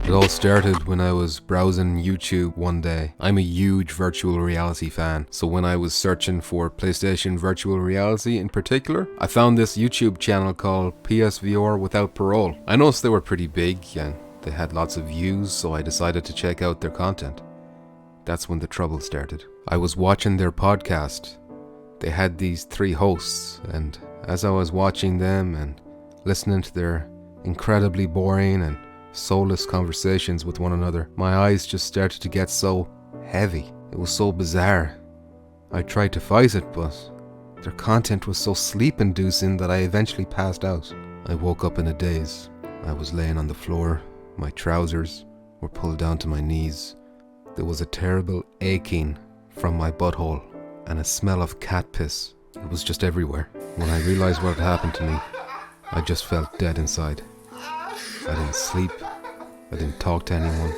It all started when I was browsing YouTube one day. I'm a huge virtual reality fan, so when I was searching for PlayStation virtual reality in particular, I found this YouTube channel called PSVR Without Parole. I noticed they were pretty big and they had lots of views, so I decided to check out their content. That's when the trouble started. I was watching their podcast. They had these 3 hosts, and as I was watching them and listening to their incredibly boring and soulless conversations with one another, my eyes just started to get so heavy. It was so bizarre. I tried to fight it, but their content was so sleep-inducing that I eventually passed out. I woke up in a daze. I was laying on the floor. My trousers were pulled down to my knees. There was a terrible aching from my butthole and a smell of cat piss. It was just everywhere. When I realized what had happened to me, I just felt dead inside. I didn't sleep. I didn't talk to anyone.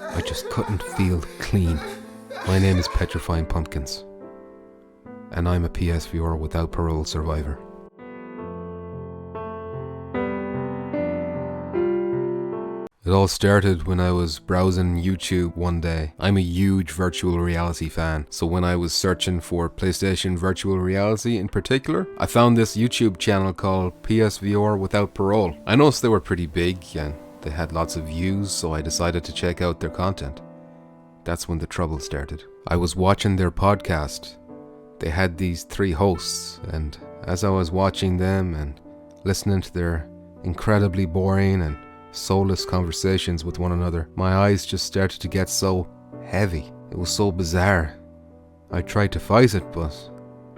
I just couldn't feel clean. My name is Petrifying Pumpkins, and I'm a PSVR Without Parole survivor. It all started when I was browsing YouTube one day. I'm a huge virtual reality fan, so when I was searching for PlayStation virtual reality in particular, I found this YouTube channel called PSVR Without Parole. I noticed they were pretty big and they had lots of views, so I decided to check out their content. That's when the trouble started. I was watching their podcast. They had these 3 hosts, and as I was watching them and listening to their incredibly boring and soulless conversations with one another, my eyes just started to get so heavy. It was so bizarre. I tried to fight it, but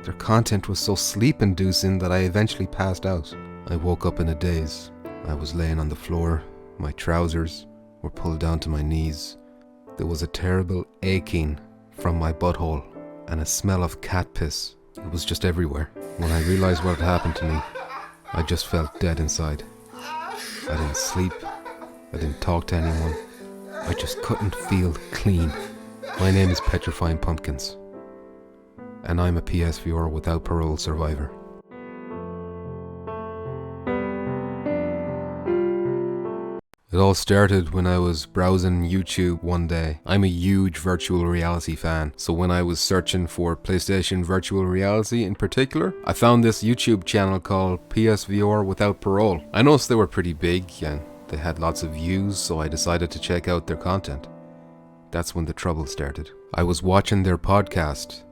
their content was so sleep-inducing that I eventually passed out. I woke up in a daze. I was laying on the floor. My trousers were pulled down to my knees. There was a terrible aching from my butthole and a smell of cat piss. It was just everywhere. When I realized what had happened to me, I just felt dead inside. I didn't sleep. I didn't talk to anyone. I just couldn't feel clean. My name is Petrifying Pumpkins, and I'm a PSVR Without Parole survivor. It all started when I was browsing YouTube one day. I'm a huge virtual reality fan, so when I was searching for PlayStation virtual reality in particular, I found this YouTube channel called PSVR Without Parole. I noticed they were pretty big and they had lots of views, so I decided to check out their content. That's when the trouble started. I was watching their podcast.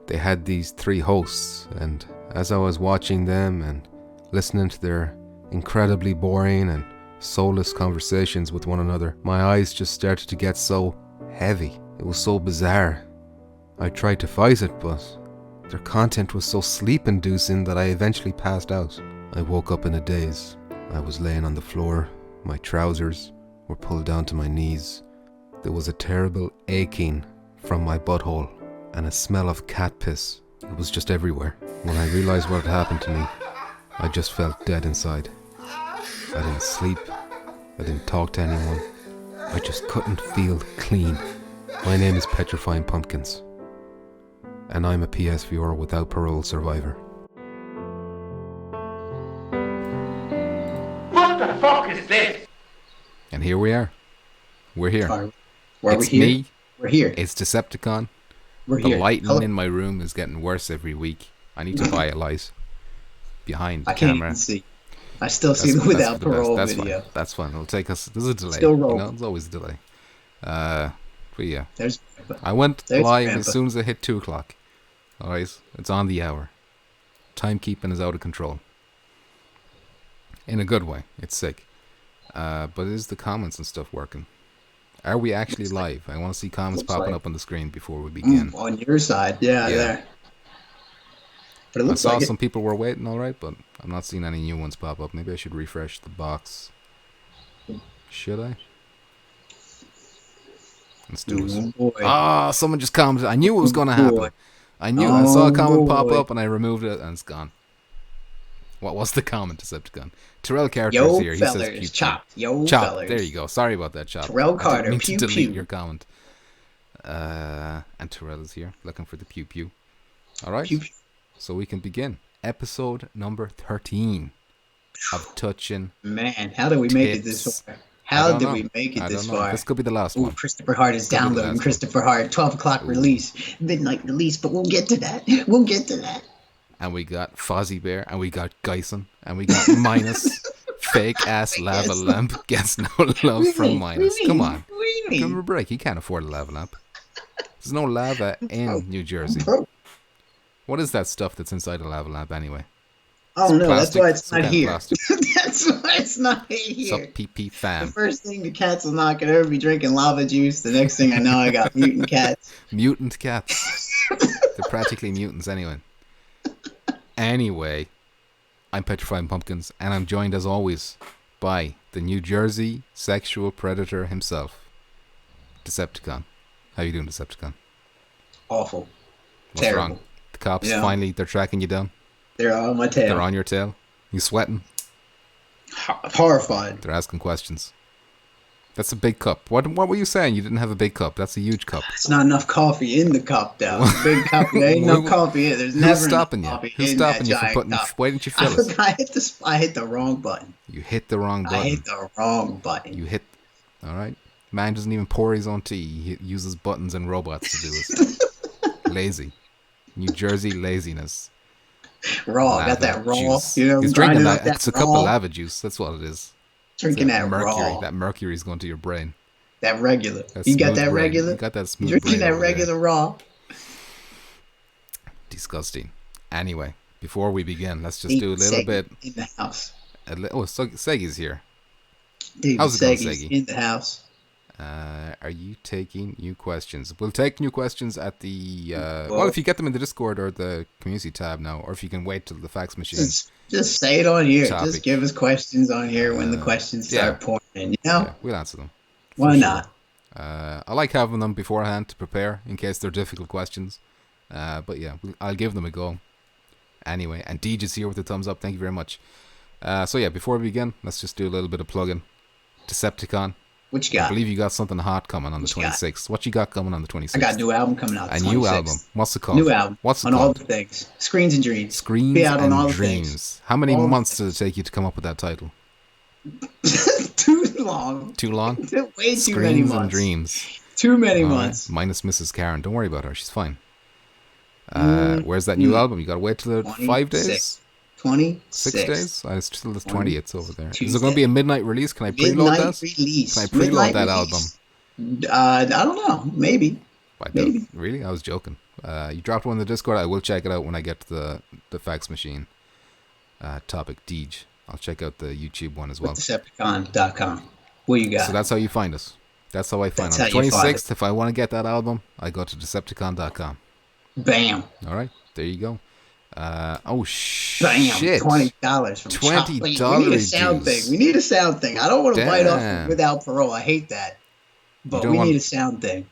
They had these 3 hosts, and as I was watching them and listening to their incredibly boring and soulless conversations with one another, my eyes just started to get so heavy. It was so bizarre. I tried to fight it, but their content was so sleep-inducing that I eventually passed out. I woke up in a daze. I was laying on the floor. My trousers were pulled down to my knees. There was a terrible aching from my butthole and a smell of cat piss. It was just everywhere. When I realized what had happened to me, I just felt dead inside. I didn't sleep. I didn't talk to anyone. I just couldn't feel clean. My name is Petrifying Pumpkins, and I'm a PSVR Without Parole survivor. What the fuck is this? And here we are. We're here. It's here? Me. We're here. It's Decepticon. We're the here. lighting in my room is getting worse every week. I need to buy a light behind the I can't camera. even see. I still see the Without Parole that's video. Fine. That's fine. It'll take us. There's a delay. Still roll. There's always a delay. But yeah. There's I went There's live Grandpa. as soon as it hit 2 o'clock. Alright, it's on the hour. Timekeeping is out of control. In a good way. It's sick. But is the comments and stuff working? Are we actually live? I want to see comments popping up on the screen before we begin. On your side, yeah. There. But it I looks saw like some people were waiting, alright, but I'm not seeing any new ones pop up. Maybe I should refresh the box. Should I? Let's do it. Ah, someone just commented. I knew it was going to happen. I knew. I saw a comment pop up and I removed it and it's gone. What was the comment, Decepticon? Terrell Carter is here. He says pew, pew. Chop. Yo, Chop. fellers. There you go. Sorry about that, Chop. Terrell Carter, I didn't mean pew, to delete pew. your comment. And Terrell is here, looking for the pew pew. All right. Pew, pew. So we can begin. Episode number 13 of Touching. Man, how did we make it this Tits. far? How did we make it this far? This could be the last one. Christopher Hart is downloading. Christopher Hart, 12 o'clock release, midnight release, but we'll get to that. We'll get to that. And we got Fozzie Bear, and we got Geisen, and we got Minus. Fake ass lava lamp gets no love from Minus. Come on. Give him a break. He can't afford a lava lamp. There's no lava in New Jersey. What is that stuff that's inside a lava lamp anyway? Oh no, that's why it's not here. That's why it's not here. Sup, PP fam. The first thing the cats will not gonna ever be drinking lava juice. The next thing I know, I got mutant cats. Mutant cats. They're practically mutants anyway. Anyway, I'm Petrifying Pumpkins, and I'm joined as always by the New Jersey sexual predator himself, Dicepticon. How you doing, Dicepticon? Awful. What's Terrible. wrong? The cops finally, they're tracking you down? They're on my tail. They're on your tail? You sweating? Horrified. They're asking questions. That's a big cup. What were you saying? You didn't have a big cup. That's a huge cup. It's not enough coffee in the cup, though. Big cup. There ain't no coffee in it. There's never enough coffee in that giant cup. Who's stopping you from putting... Why didn't you fill it? I hit the wrong button. You hit the wrong button. I hit the wrong button. You hit... All right. Man doesn't even pour his own tea. He uses buttons and robots to do it. Lazy. New Jersey laziness. Raw. Got that raw. Juice. You know, he's drinking that. It's a cup of lava juice. That's what it is. Drinking that mercury. raw. That mercury's going to your brain. That regular. You got that brain. regular? You got that smooth Drinking brain that regular there. raw. Disgusting. Anyway, before we begin, let's just do a little bit. In the house. Seggy's here. David How's it going, Seggy's Seggy? in the house. Are you taking new questions? We'll take new questions at the well, if you get them in the Discord or the community tab now, or if you can wait till the fax machine. Just say it on here. Topic. Just give us questions on here when the questions start pouring in. You know, we'll answer them. Why not? I like having them beforehand to prepare in case they're difficult questions. But yeah, I'll give them a go. Anyway, and Deej is here with the thumbs up. Thank you very much. So yeah, before we begin, let's just do a little bit of plugging. Decepticon. What you got? I believe you got something hot coming on the 26th. What you got coming on the 26th? I got a new album coming out. A new album. What's it called? New album. What's it on called? All the things. Screens and Dreams. Screens Be out and on all Dreams. Things. How many months did it take you to come up with that title? Too long. Too long? Way too Screens many months. and Dreams. Too many months. Minus Mrs. Karen. Don't worry about her. She's fine. Where's that new album? You got to wait till 5 days? 26. 6 days? It's still the 20th over there. Is it going to be a midnight release? Can I preload that? Release. Can I preload that album? I don't know. Maybe. Maybe. Really? I was joking. You dropped one in the Discord. I will check it out when I get to the fax machine topic. Deej. I'll check out the YouTube one as well. Decepticon.com. What you got? So that's how you find us. That's how I find us. On the 26th, if I want to get that album, I go to Decepticon.com. Bam. All right. There you go. Bam, shit. $20 from $20. We need a sound thing. We need a sound thing. I don't want to bite off without parole. I hate that. But we need a sound thing.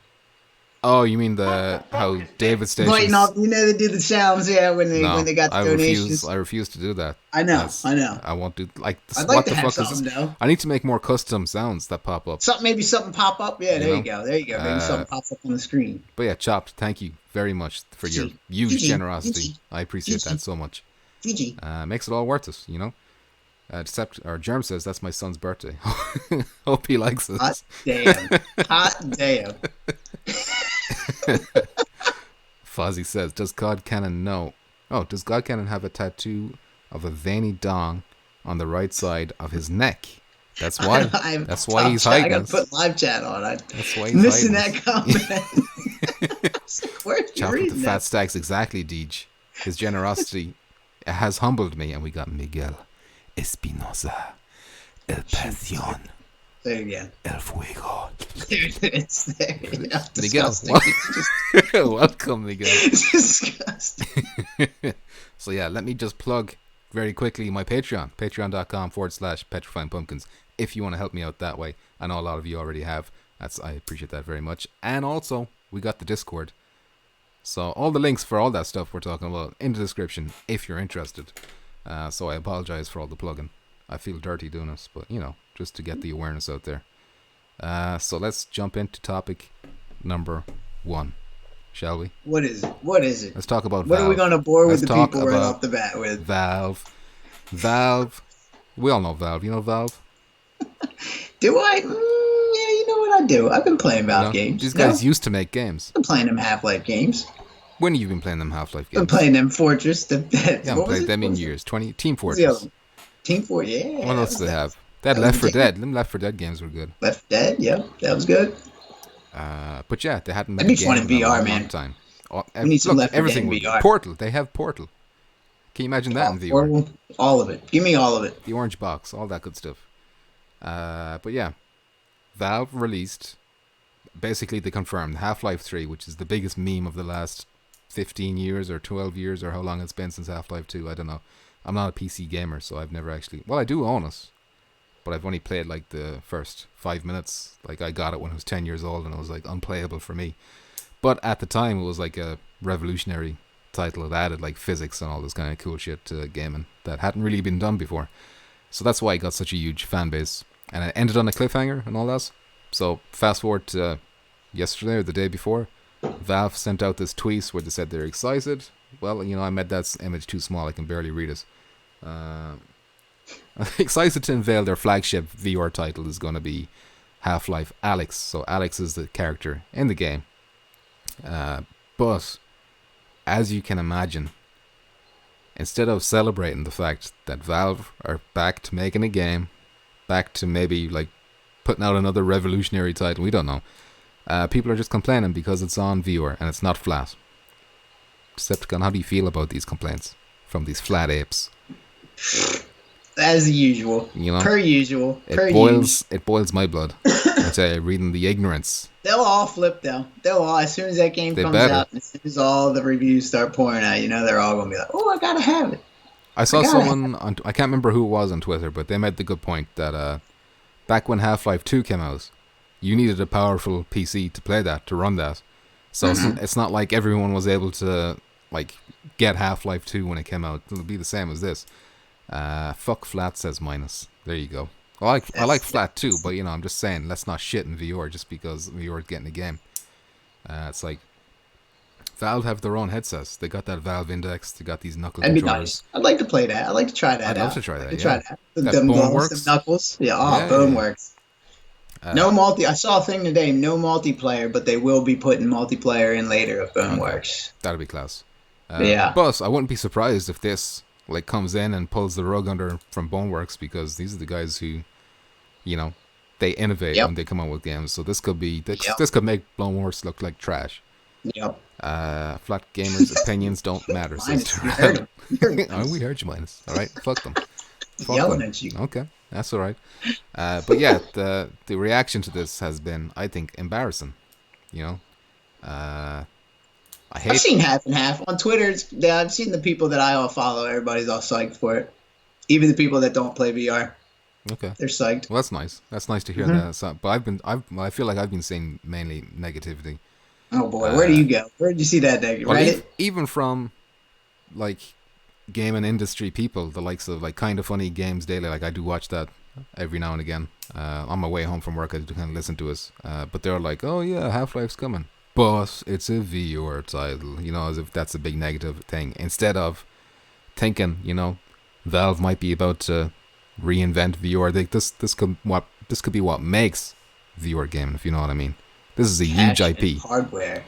Oh, you mean how David Stations... Biting off, you know, they do the sounds, when they got the donations. I refuse to do that. I know. I won't do... I'd like what to the have fuck is something, this? though. I need to make more custom sounds that pop up. Maybe something pop up. Yeah, there you go. Maybe something pops up on the screen. But yeah, Chopped, thank you very much for your huge generosity. I appreciate that so much. Makes it all worth it, you know? Germ says that's my son's birthday. Hope he likes it. Hot damn. Hot damn. Fozzie says, does God Cannon know? Oh, does God Cannon have a tattoo of a veiny dong on the right side of his neck? That's why. That's why he's hiding. I got to put live chat on. That's why he's missing hiding. That comment. Chopped with the fat stacks. Exactly, Deej. His generosity has humbled me, and we got Miguel Espinosa. El Pasión. There you go. El Fuego. It's there. Miguel. Welcome, Miguel. It's disgusting. So yeah, let me just plug very quickly my Patreon. Patreon.com/Petrifying Pumpkins. If you want to help me out that way. I know a lot of you already have. I appreciate that very much. And also, we got the Discord. So all the links for all that stuff we're talking about in the description if you're interested. So I apologize for all the plugging. I feel dirty doing this, but you know, just to get the awareness out there. So let's jump into topic number 1, shall we? What is it? Let's talk about What Valve. are we going to bore with the people right off the bat with? Valve. We all know Valve. You know Valve? Do I? Yeah, you know what I do. I've been playing Valve games. These guys used to make games. I've been playing them Half-Life games. When have you been playing them Half-Life games? I've been playing them Fortress. I haven't played them in years. Team Fortress. Team Fortress, yeah. What else do they have? They had Left 4 Dead. Them Left 4 Dead games were good. Left 4 Dead, yeah, that was good. But yeah, they hadn't made a game in VR, man. Long time. We need some Left 4 Dead in VR. Portal. They have Portal. Can you imagine that in VR? Portal, all of it. Give me all of it. The orange box, all that good stuff. But yeah, Valve released, basically they confirmed Half-Life 3, which is the biggest meme of the last 15 years or 12 years or how long it's been since Half-Life 2. I don't know. I'm not a PC gamer, so I've never actually... Well, I do own it, but I've only played like the first 5 minutes. Like I got it when I was 10 years old and it was like unplayable for me. But at the time it was like a revolutionary title. It added like physics and all this kind of cool shit to gaming that hadn't really been done before. So that's why it got such a huge fan base. And it ended on a cliffhanger and all that. So fast forward to yesterday or the day before, Valve sent out this tweet where they said they're excited. Well, I made that image too small. I can barely read it. Excited to unveil their flagship VR title is going to be Half-Life Alyx. So Alyx is the character in the game. But as you can imagine, instead of celebrating the fact that Valve are back to making a game, back to maybe like putting out another revolutionary title, we don't know. People are just complaining because it's on VR and it's not flat. Decepticon, how do you feel about these complaints from these flat apes? As usual. Per usual. It boils my blood. I tell you, reading the ignorance. They'll all flip though. They'll all, as soon as that game comes out, as soon as all the reviews start pouring out, they're all gonna be like, "Oh, I gotta have it." I saw someone on, I can't remember who it was on Twitter, but they made the good point that back when Half-Life 2 came out, you needed a powerful PC to play that, to run that. So it's not like everyone was able to like get Half-Life 2 when it came out. It'll be the same as this. Fuck flat, says Minus. There you go. I like flat too, but I'm just saying, let's not shit in VR just because VR is getting a game. It's like Valve have their own headsets. They got that Valve Index. They got these knuckle controllers. That'd be nice. I'd like to play that. I'd like to try that. I'd love to try that. Try that. Them gloves, them knuckles. Yeah. Boneworks. No I saw a thing today. No multiplayer, but they will be putting multiplayer in later of Boneworks. That'd be class. Yeah. But I wouldn't be surprised if this comes in and pulls the rug under from Boneworks, because these are the guys who, they innovate when they come out with games. So this could be this could make Boneworks look like trash. Yep. Flat gamers' opinions don't matter. Minus, we heard him. We heard you, Minus. All right, fuck them. Yelling at you. Okay, that's all right. But yeah, the reaction to this has been, I think, embarrassing. I've seen half and half on Twitter. I've seen the people that I all follow. Everybody's all psyched for it. Even the people that don't play VR. Okay. They're psyched. Well, that's nice. That's nice to hear that. So, but I feel like I've been seeing mainly negativity. Oh boy, where do you go? Where did you see that negative? Reddit? Even from like gaming industry people, the likes of like Kind of Funny Games Daily. Like I do watch that every now and again. On my way home from work, I do kind of listen to us. But they're like, "Oh yeah, Half-Life's coming." But it's a VR title, as if that's a big negative thing. Instead of thinking, Valve might be about to reinvent VR. This could be what makes VR gaming, if you know what I mean. This is a huge IP. Hardware.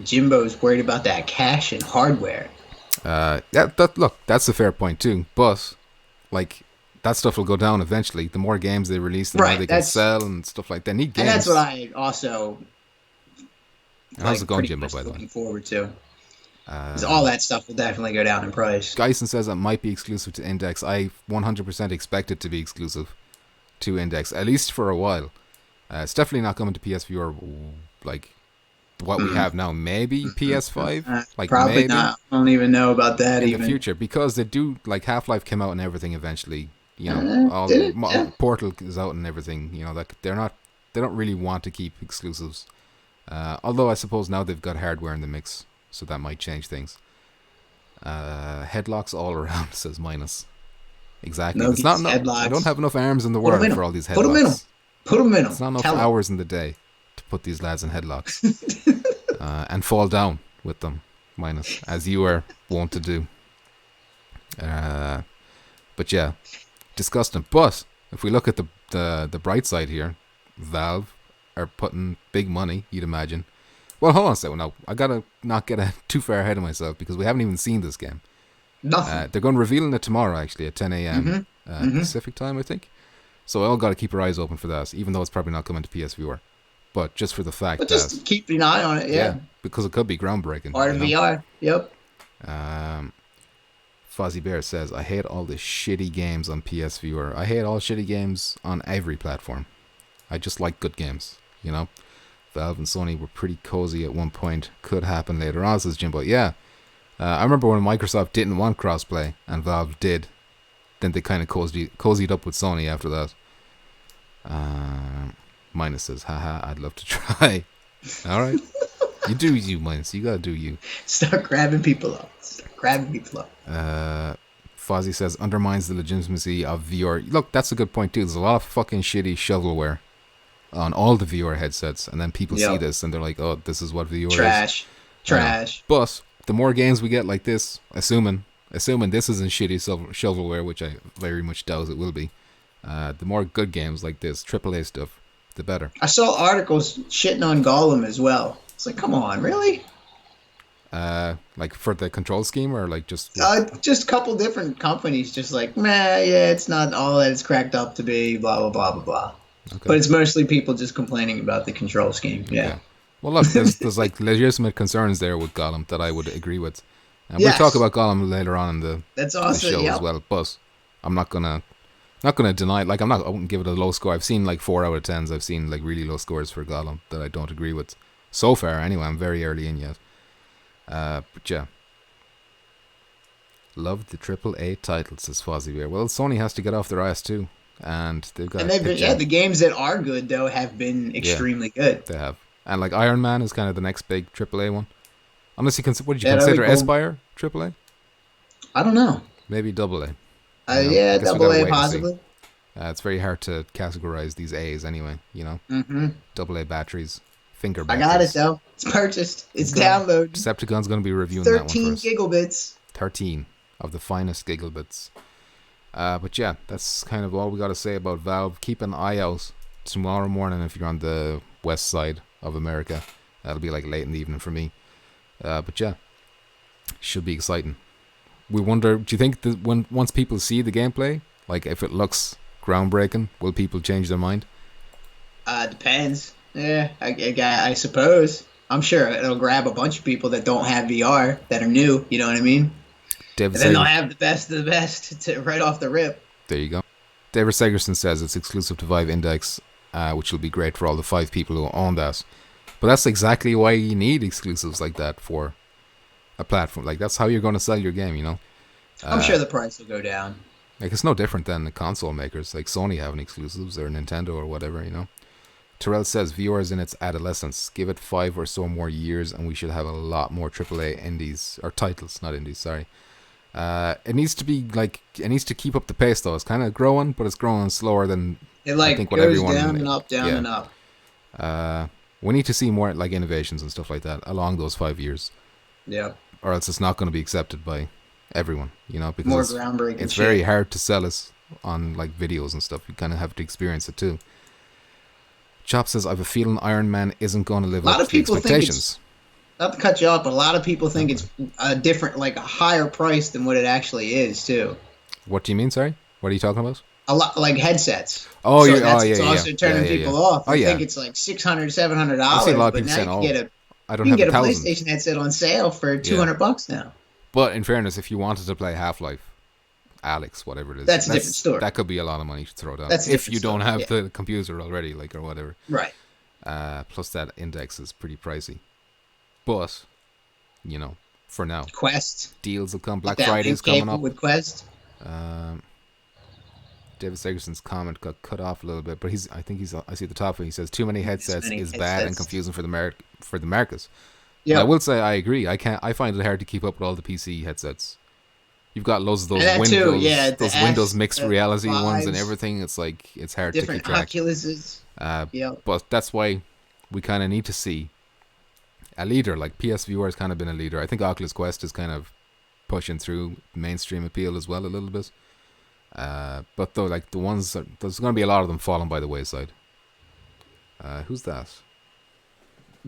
Jimbo's worried about that cash and hardware. Look, that's a fair point too. But like that stuff will go down eventually. The more games they release, the more they can sell and stuff like that. They need games. And that's what I also. How's it going, Jimbo, by the way? Looking forward to. Because all that stuff will definitely go down in price. Geisen says it might be exclusive to Index. I 100% expect it to be exclusive to Index, at least for a while. It's definitely not coming to PSVR like what we have now. Maybe PS5? Probably maybe. Not. I don't even know about that in the future, because they do, like Half-Life came out and everything eventually. All Portal is out and everything. That they don't really want to keep exclusives. Although I suppose now they've got hardware in the mix, so that might change things. Headlocks all around, says Minus. Exactly. No, it's not enough. I don't have enough arms in the world for all these headlocks. Put them in them. It's not enough hours in the day to put these lads in headlocks. And fall down with them, Minus, as you are wont to do. But yeah, disgusting. But if we look at the the bright side here, Valve are putting big money, you'd imagine. Well, hold on a second. No, I gotta not get too far ahead of myself because we haven't even seen this game. Nothing. They're going to reveal it tomorrow, actually, at 10 a.m. Pacific time, I think. So I all got to keep our eyes open for that, even though it's probably not coming to PSVR. But just for the fact but just keep an eye on it, yeah. Because it could be groundbreaking. Or VR, yep. Fozzie Bear says, I hate all the shitty games on PSVR. I hate all shitty games on every platform. I just like good games, you know? Valve and Sony were pretty cozy at one point. Could happen later on, says Jimbo. Yeah. I remember when Microsoft didn't want crossplay and Valve did. Then they kind of cozied up with Sony after that. Minus says, haha, I'd love to try. All right. You do you, Minus. You gotta do you. Start grabbing people up. Fozzie says, undermines the legitimacy of VR. Look, that's a good point too. There's a lot of fucking shitty shovelware on all the VR headsets, and then people see this and they're like, oh, this is what VR is. Trash. But the more games we get like this, assuming this isn't shitty shovelware, which I very much doubt it will be, the more good games like this, AAA stuff, the better. I saw articles shitting on Gollum as well. It's like, come on, really? Like for the control scheme, or like just a couple different companies just like, meh, yeah, it's not all that it's cracked up to be, blah, blah, blah, blah, blah. Okay. But it's mostly people just complaining about the control scheme, yeah. Okay. Well, look, there's like legitimate concerns there with Gollum that I would agree with. And we'll talk about Gollum later on in the show as well. But I'm not gonna deny it. Like I wouldn't give it a low score. I've seen like 4 out of 10s. I've seen like really low scores for Gollum that I don't agree with so far. Anyway, I'm very early in yet. But yeah, love the AAA titles, says Fozzie Bear. Well, Sony has to get off their ass too, and they've got. And the games that are good though have been extremely good. They have, and like Iron Man is kind of the next big AAA one. Unless you what did you consider Espire AAA? I don't know. Maybe AA. Yeah, AA possibly. It's very hard to categorize these A's anyway. You know, AA batteries, finger batteries. I got it though. It's purchased. It's downloaded. Decepticon's going to be reviewing that one for us. 13 gigabits. 13 of the finest gigabits. But yeah, that's kind of all we got to say about Valve. Keep an eye out tomorrow morning if you're on the west side of America. That'll be like late in the evening for me. But yeah, should be exciting. We wonder, do you think that once people see the gameplay, like if it looks groundbreaking, will people change their mind? Depends. Yeah, I suppose. I'm sure it'll grab a bunch of people that don't have VR that are new. You know what I mean? And then they'll have the best of the best right off the rip. There you go. David Segerson says it's exclusive to Vive Index, which will be great for all the 5 people who own that. But that's exactly why you need exclusives like that for a platform. Like, that's how you're going to sell your game, you know? I'm sure the price will go down. Like, it's no different than the console makers. Like, Sony having exclusives or Nintendo or whatever, you know? Terrell says, VR is in its adolescence. Give it 5 or so more years and we should have a lot more AAA indies, or titles, not indies, sorry. It needs to be, like, it needs to keep up the pace, though. It's kind of growing, but it's growing slower than, I think, what everyone... It goes down and up. We need to see more like innovations and stuff like that along those 5 years. Yeah. Or else it's not going to be accepted by everyone, you know, because more groundbreaking. It's very hard to sell us on like videos and stuff. You kind of have to experience it too. Chop says, I have a feeling Iron Man isn't going to live up to the expectations. Not to cut you off, but a lot of people think it's a different, like a higher price than what it actually is too. What do you mean? Sorry, what are you talking about? A lot, like headsets. Oh, so it's also turning people off. I think it's like $600, $700. I see a lot of but people now saying, you can get a PlayStation headset on sale for $200 now. But in fairness, if you wanted to play Half-Life, Alex, whatever it is, that's a different story. That could be a lot of money to throw down. If you don't have the computer already, like, or whatever. Right. Plus that index is pretty pricey. But, you know, for now. Quest. Deals will come. Black Friday's coming up. With Quest. David Segerson's comment got cut off a little bit, but I see at the top of it, he says, too many headsets is bad and confusing for the markets. Yeah. I will say I agree. I find it hard to keep up with all the PC headsets. You've got loads of those Windows mixed reality ones and everything. It's like, it's hard to keep track. Oculuses. But that's why we kind of need to see a leader. Like PSVR has kind of been a leader. I think Oculus Quest is kind of pushing through mainstream appeal as well a little bit. But though, like the ones there's going to be a lot of them falling by the wayside. Who's that?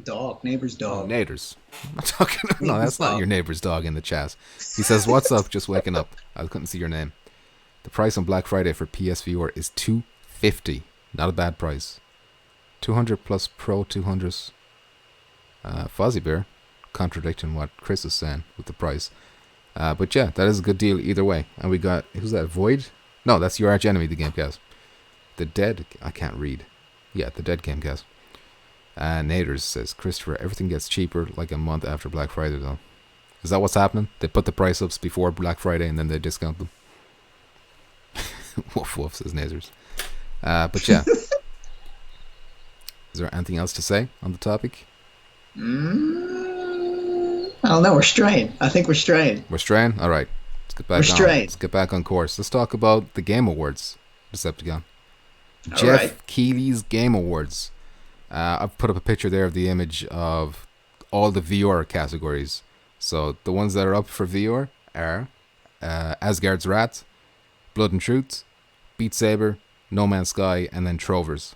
Dog, neighbor's Oh, dog. Naders. I'm not talking. No, that's not your neighbor's dog in the chat. He says, "What's up? Just waking up. I couldn't see your name." The price on Black Friday for PSVR is $250. Not a bad price. 200 plus Pro 200s. Fozzie Bear contradicting what Chris is saying with the price. But yeah, that is a good deal either way. And we got, who's that? Void? No, that's your arch enemy, the Gamecast. The Dead. I can't read. Yeah, the Dead Gamecast. Naders says, Christopher, everything gets cheaper like a month after Black Friday though. Is that what's happening? They put the price ups before Black Friday and then they discount them? Woof woof, says Naders. But yeah. Is there anything else to say on the topic? I don't know. We're straying. I think we're straying. We're straying? Alright. Let's get back on. Let's get back on course. Let's talk about the Game Awards, Decepticon. Jeff Keighley's Game Awards. I've put up a picture there of the image of all the VR categories. So the ones that are up for VR are Asgard's Wrath, Blood and Truth, Beat Saber, No Man's Sky, and then Trovers.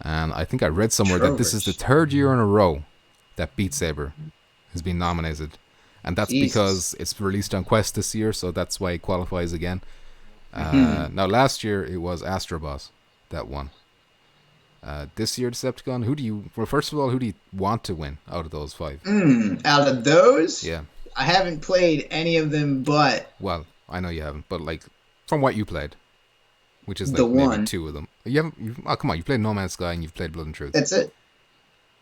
And I think I read somewhere that this is the third year in a row that Beat Saber has been nominated. And that's because it's released on Quest this year, so that's why it qualifies again. Now, last year it was Astro Boss that won. This year, Decepticon, first of all, who do you want to win out of those 5? Out of those? Yeah. I haven't played any of them, but... Well, I know you haven't, but like, from what you played, which is like the maybe one. 2 of them. Oh, come on, you played No Man's Sky and you've played Blood and Truth. That's it?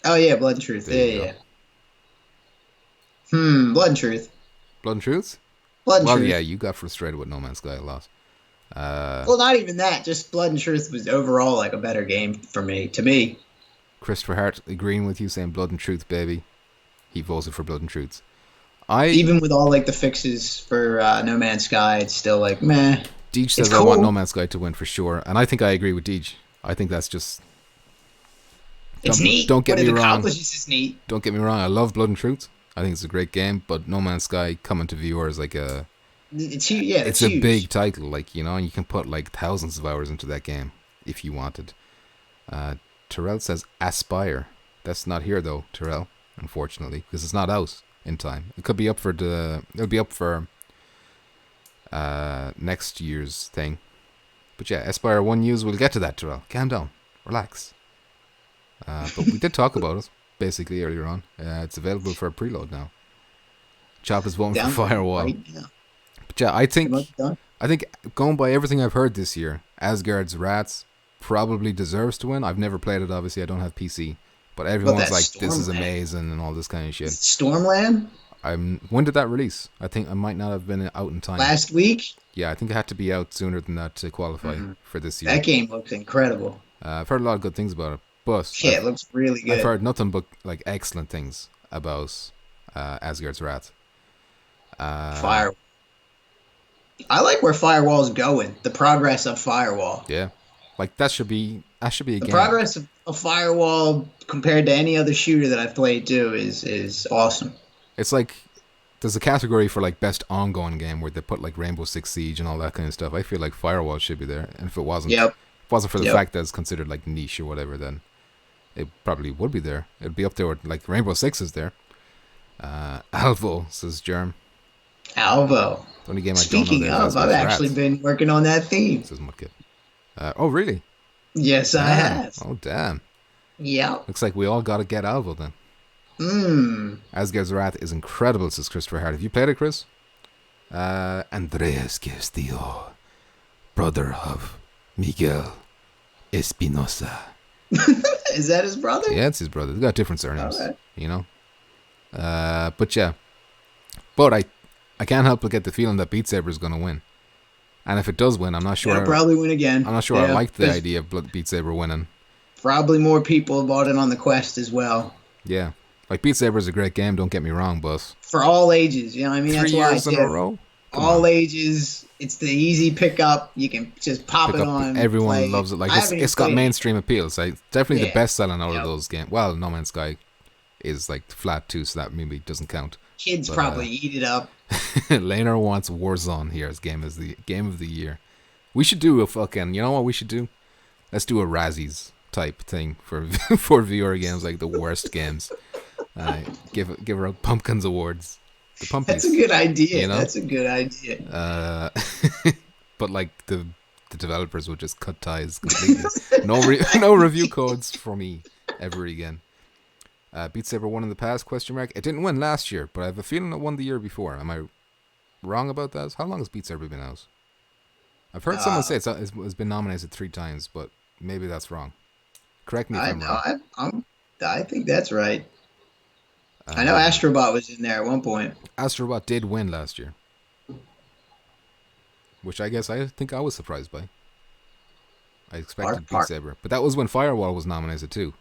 Oh, yeah, Blood and Truth. Yeah. Blood and Truth. Blood and Truth? Blood and Truth. Well, yeah, you got frustrated with No Man's Sky a lot. Well, not even that. Just Blood and Truth was overall like a better game to me. Christopher Hart agreeing with you, saying Blood and Truth, baby. He voted for Blood and Truth. Even with all like the fixes for No Man's Sky, it's still like meh. Deej says I want No Man's Sky to win for sure, and I think I agree with Deej. I think that's just. It's neat. Don't get me wrong. Accomplishes is neat. Don't get me wrong. I love Blood and Truth. I think it's a great game, but No Man's Sky coming to VR is like a. It's huge. Yeah, it's a big title, like, you know, and you can put like thousands of hours into that game if you wanted. Terrell says Aspire. That's not here though, Terrell, unfortunately, because it's not out in time. It could be up for it'll be up for next year's thing. But yeah, Espire 1 news. We'll get to that, Terrell. Calm down, relax. But we did talk about it basically earlier on. It's available for a preload now. Chop is voting for Firewall. Right, yeah. But yeah, I think going by everything I've heard this year, Asgard's Wrath probably deserves to win. I've never played it, obviously. I don't have PC. But everyone's like, this is amazing and all this kind of shit. Stormland? When did that release? I think I might not have been out in time. Last week? Yeah, I think it had to be out sooner than that to qualify for this year. That game looks incredible. I've heard a lot of good things about it. But yeah, it looks really good. I've heard nothing but like excellent things about Asgard's Wrath. Firewall. I like where Firewall's going. The progress of Firewall. Yeah, like that should be a game. The progress of Firewall compared to any other shooter that I've played too is awesome. It's like there's a category for like best ongoing game where they put like Rainbow Six Siege and all that kind of stuff. I feel like Firewall should be there, and if it wasn't, for the fact that it's considered like niche or whatever, then it probably would be there. It'd be up there with like Rainbow Six is there. Alvo, says Germ. Alvo. The only game Speaking I don't know of, I've actually been working on that theme. Says Mudkip. Oh, really? Yes, I have. Oh, damn. Yeah. Looks like we all got to get Alvo then. Asgard's Wrath is incredible, says Christopher Hart. Have you played it, Chris? Andreas Castillo, brother of Miguel Espinosa. Is that his brother? Yeah, it's his brother. They got different surnames, you know. But yeah, but I can't help but get the feeling that Beat Saber is going to win. And if it does win, I'm not sure. It'll probably win again. I'm not sure I like the idea of Beat Saber winning. Probably more people bought it on the Quest as well. Yeah, like Beat Saber is a great game. Don't get me wrong, but for all ages, you know what I mean. 3 years in a row. All ages. It's the easy pickup. You can just pop it on. Everyone loves it. Like it's got mainstream appeal. So it's definitely the best selling out of those games. Well, No Man's Sky is like flat too, so that maybe doesn't count. Kids probably eat it up. Laner wants Warzone here as game of the year. We should do a fucking. You know what we should do? Let's do a Razzies type thing for for VR games, like the worst games. Give her Pumpkins Awards. The Pumpies. That's a good idea. You know? That's a good idea. But like the developers would just cut ties completely. No review codes for me ever again. Beat Saber won in the past? Question mark. It didn't win last year, but I have a feeling it won the year before. Am I wrong about that? How long has Beat Saber been out? I've heard someone say it's been nominated 3 times, but maybe that's wrong. Correct me if I'm wrong. I think that's right. I know Astrobot was in there at one point. Astrobot did win last year, which I think I was surprised by. I expected Beat Saber, but that was when Firewall was nominated too.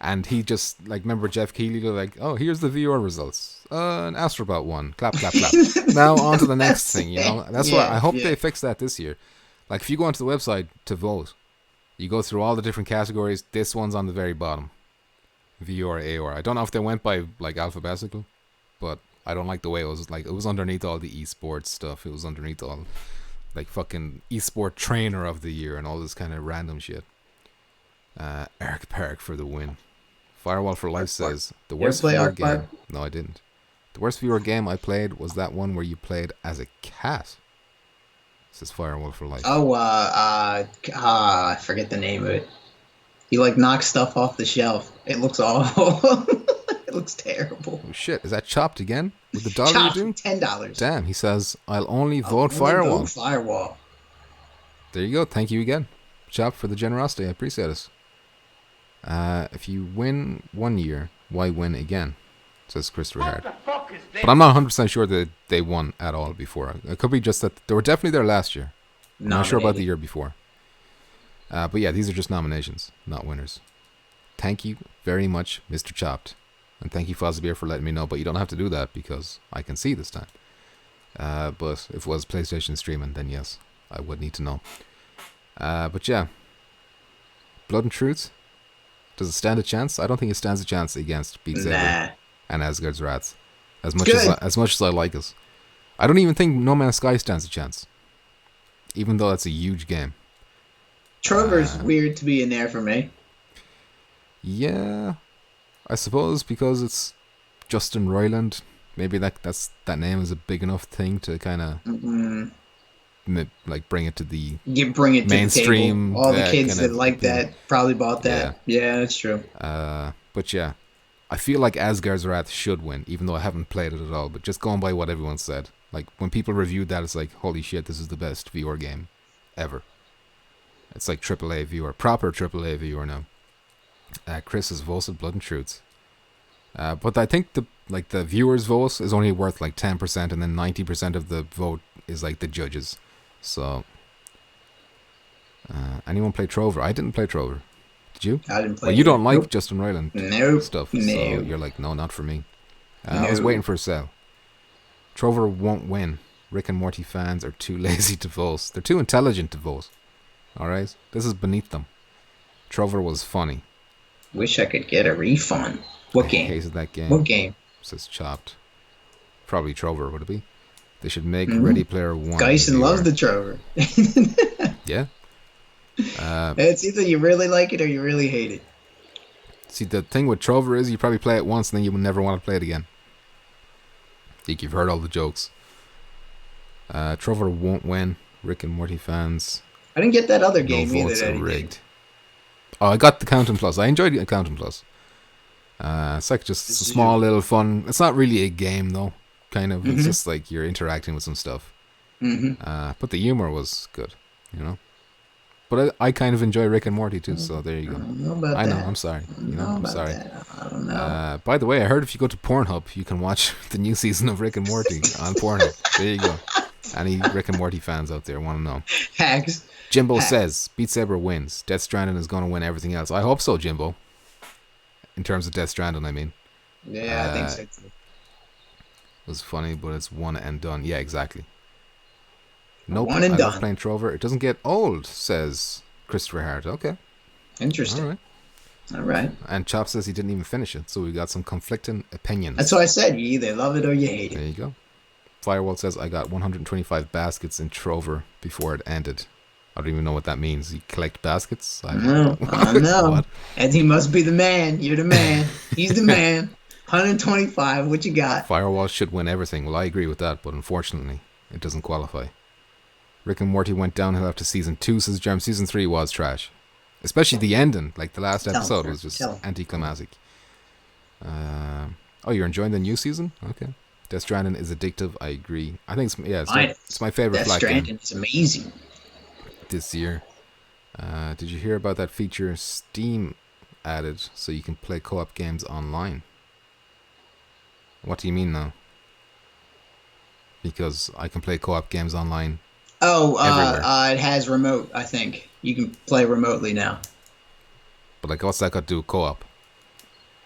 And he just, like, remember Jeff Keighley, like, oh, here's the VR results. An Astrobot won. Clap, clap, clap. Now on to the next thing, you know. That's why I hope they fix that this year. Like, if you go onto the website to vote, you go through all the different categories. This one's on the very bottom. VR, AR. I don't know if they went by, like, alphabetical, but I don't like the way it was. Like, it was underneath all the esports stuff. It was underneath all, like, fucking esport trainer of the year and all this kind of random shit. Eric Park for the win. Firewall for Life says, the worst VR game... No, I didn't. The worst VR game I played was that one where you played as a cat. Says Firewall for Life. Oh, I forget the name of it. You, like, knock stuff off the shelf. It looks awful. It looks terrible. Oh, shit. Is that Chopped again? With the dollar Chopped, you do? $10. Damn, he says, I'll only vote Firewall. Vote Firewall. There you go. Thank you again, Chopped, for the generosity. I appreciate it. If you win one year, why win again? Says Christopher Hart. But I'm not 100% sure that they won at all before. It could be just that they were definitely there last year. I'm not sure about the year before. But yeah, these are just nominations, not winners. Thank you very much, Mr. Chopped. And thank you, Fozbeer, for letting me know. But you don't have to do that because I can see this time. But if it was PlayStation streaming, then yes, I would need to know. But yeah. Blood and Truth. Does it stand a chance? I don't think it stands a chance against Beat Saber and Asgard's Wrath. As much as I like it. I don't even think No Man's Sky stands a chance. Even though it's a huge game. Trover's weird to be in there for me. Yeah. I suppose because it's Justin Roiland. Maybe that name is a big enough thing to kind of like bring it to the mainstream. All the kids that like that probably bought that. Yeah, that's true. But yeah, I feel like Asgard's Wrath should win, even though I haven't played it at all. But just going by what everyone said, like when people reviewed that, it's like, holy shit, this is the best VR game ever. It's like AAA VR, proper AAA VR now. Chris has voted Blood and Truth. But I think the viewers' vote is only worth like 10%, and then 90% of the vote is like the judges. So, anyone play Trover? I didn't play Trover. Did you? I didn't play. Well, you don't like Justin Roiland stuff, so No. you're like, no, not for me. I was waiting for a sale. Trover won't win. Rick and Morty fans are too lazy to vote. They're too intelligent to vote. Alright? This is beneath them. Trover was funny. Wish I could get a refund. What game? I hated that game. What game? Says Chopped. Probably Trover, would it be? They should make Ready Player One. Geisen loves the Trover. Yeah. It's either you really like it or you really hate it. See, the thing with Trover is you probably play it once and then you will never want to play it again. I think you've heard all the jokes. Trover won't win. Rick and Morty fans. I didn't get that other game no either. Votes are rigged. Oh, I got the Counting Plus. I enjoyed the Counting Plus. It's like just a small little fun. It's not really a game though. Kind of. It's just like you're interacting with some stuff. But the humor was good, you know. But I kind of enjoy Rick and Morty too, so there you go. I know, I'm sorry. I'm sorry. I don't know. By the way, I heard if you go to Pornhub, you can watch the new season of Rick and Morty on Pornhub. There you go. Any Rick and Morty fans out there want to know? Hacks. Jimbo says Beat Saber wins. Death Stranding is going to win everything else. I hope so, Jimbo. In terms of Death Stranding, I mean. Yeah, I think so too. It was funny, but it's one and done. Yeah, exactly. Nope, one and done. I love playing Trover. It doesn't get old, says Christopher Hart. Okay. Interesting. All right. And Chop says he didn't even finish it, so we got some conflicting opinions. That's what I said. You either love it or you hate it. There you go. Firewall says I got 125 baskets in Trover before it ended. I don't even know what that means. You collect baskets? I don't know. What? And he must be the man. You're the man. He's the man. 125. What you got? Firewall should win everything. Well, I agree with that, but unfortunately, it doesn't qualify. Rick and Morty went downhill after season 2, says Germ. Season 3 was trash. Especially the ending. Like, the last episode was just anticlimactic. Oh, you're enjoying the new season? Okay. Death Stranding is addictive. I agree. I think it's my favorite Death Stranding is amazing. This year. Did you hear about that feature Steam added so you can play co-op games online? What do you mean now? Because I can play co-op games online. It has remote, I think. You can play remotely now. But like, what's that got to do with co-op?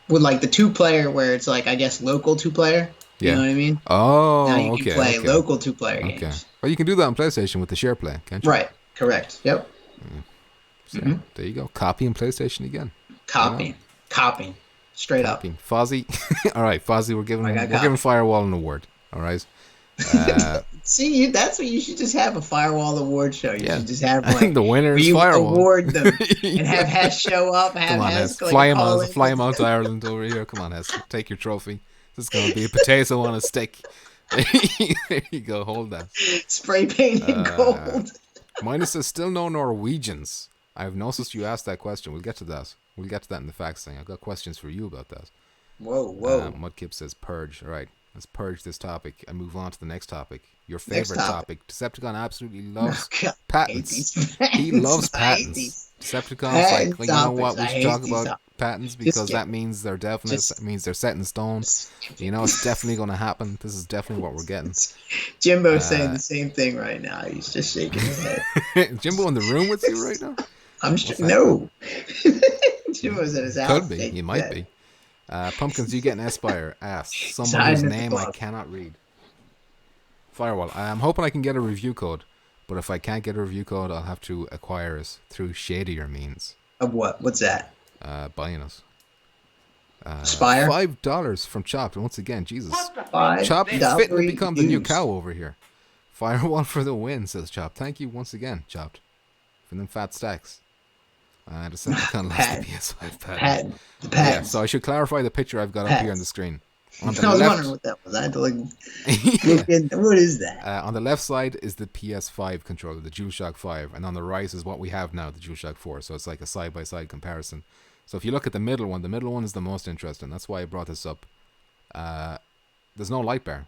With like the 2-player where it's like, I guess, local 2-player. You know what I mean? Oh, now you can play local 2-player games. Well, you can do that on PlayStation with the share play, can't you? Right. Correct. Yep. So, there you go. Copying PlayStation again. Copying. Straight up. Fozzie. All right, Fozzie, we're giving Firewall an award. All right. See, that's what you should just have, a Firewall award show. You should just have the winner is Firewall. Award them and have Hess show up. Have Come on, Hess fly him out to Ireland over here. Come on, Hess, take your trophy. This is going to be a potato on a stick. There you go. Hold that. Spray painted gold. Minus says still no Norwegians. I've noticed you asked that question. We'll get to that. We'll get to that in the facts thing. I've got questions for you about that. Whoa. Mudkip says purge. All right. Let's purge this topic and move on to the next topic. Your favorite topic. Decepticon absolutely loves patents. He loves patents. Decepticon's like, well, you know what? We should talk about patents because that means they're definite. It means they're set in stone. You know, it's definitely going to happen. This is definitely what we're getting. Jimbo's saying the same thing right now. He's just shaking his head. Jimbo in the room with you right now? I'm sure. No. Jimbo's at his house. Could be. He might be. Pumpkins, you get an Espire. Ask someone whose name I cannot read. Firewall. I'm hoping I can get a review code, but if I can't get a review code, I'll have to acquire it through shadier means. Of what? What's that? Buying us. Espire? $5 from Chopped. Once again, Jesus. Chopped, you fit to become the new cow over here. Firewall for the win, says Chopped. Thank you once again, Chopped, for them fat stacks. Decepticon lost the PS5 patent. Yeah, so I should clarify the picture I've got up here on the screen. I was wondering what that was. I had to look in. What is that? On the left side is the PS5 controller, the Dualshock 5, and on the right is what we have now, the Dualshock 4. So it's like a side-by-side comparison. So if you look at the middle one is the most interesting. That's why I brought this up. There's no light bar.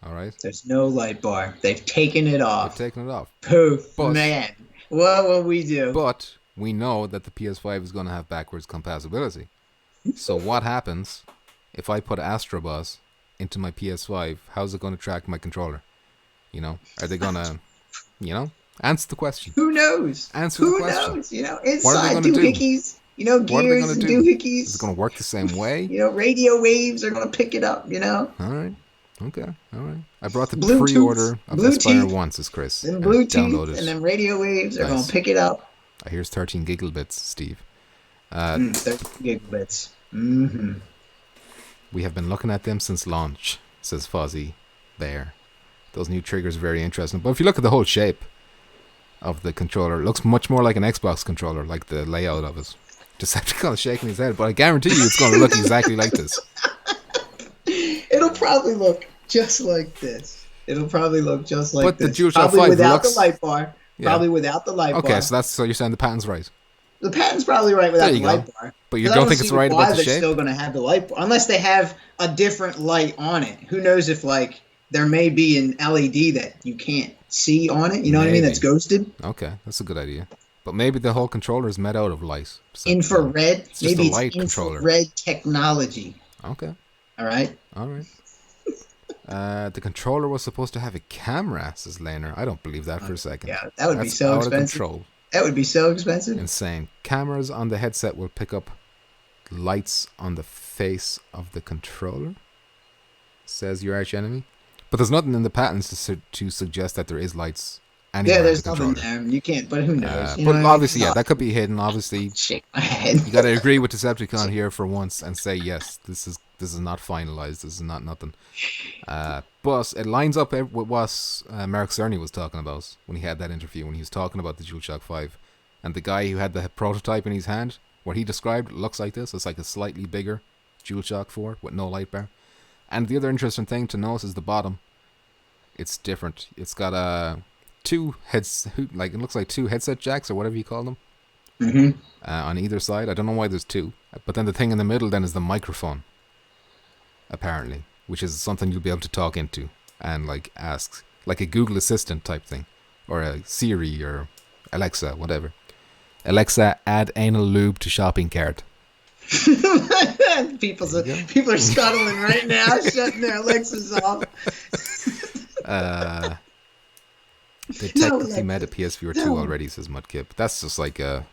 All right? There's no light bar. They've taken it off. They've taken it off. Poof, man. What will we do? But we know that the PS5 is going to have backwards compatibility. So what happens if I put Astro Bus into my PS5? How's it going to track my controller? You know, are they going to, answer the question? Who knows? Answer the question. Who knows? Inside doohickeys, gears and doohickeys. Is it going to work the same way? Radio waves are going to pick it up, All right. Okay, all right. I brought the pre-order of Espire once, says Chris. And Bluetooth and then radio waves are going to pick it up. Here's 13 gigabits, Steve. 13 gigabits. Mm-hmm. We have been looking at them since launch, says Fozzie Bear. Those new triggers are very interesting. But if you look at the whole shape of the controller, it looks much more like an Xbox controller, like the layout of it. Decepticon is shaking his head, but I guarantee you it's going to look exactly like this. It'll probably look just like this. But the DualShock 5 probably without looks... the light bar. Yeah. Probably without the light bar. Okay, so you're saying the patent's right. The patent's probably right without the light bar. But you don't think it's right about the shape? They're still going to have the light bar. Unless they have a different light on it. Who knows if, there may be an LED that you can't see on it. You know what I mean? That's ghosted. Okay, that's a good idea. But maybe the whole controller is made out of light. Infrared? It's just maybe a light it's controller. Infrared technology. Okay. All right. The controller was supposed to have a camera, says Laner. I don't believe that for a second. Yeah, that would be so expensive. That would be so expensive. Insane. Cameras on the headset will pick up lights on the face of the controller, says your arch enemy. But there's nothing in the patents to suggest that there is lights anywhere in there's the nothing controller. there. You can't, but who knows? But obviously, yeah, that could be hidden. Obviously, shake my head. you got to agree with Decepticon here for once and say yes, this is not finalized. This is not nothing. But it lines up with what Mark Cerny was talking about when he had that interview, when he was talking about the DualShock 5. And the guy who had the prototype in his hand, what he described looks like this. It's like a slightly bigger DualShock 4 with no light bar. And the other interesting thing to notice is the bottom. It's different. It's got two heads, like it looks like two headset jacks or whatever you call them, on either side. I don't know why there's two. But then the thing in the middle then is the microphone, apparently, which is something you'll be able to talk into and like ask, like a Google Assistant type thing, or a Siri or Alexa, whatever. Alexa, add anal lube to shopping cart. People are scuttling right now, shutting their Alexas off. They technically made a PSVR 2 already, says Mudkip. That's just like a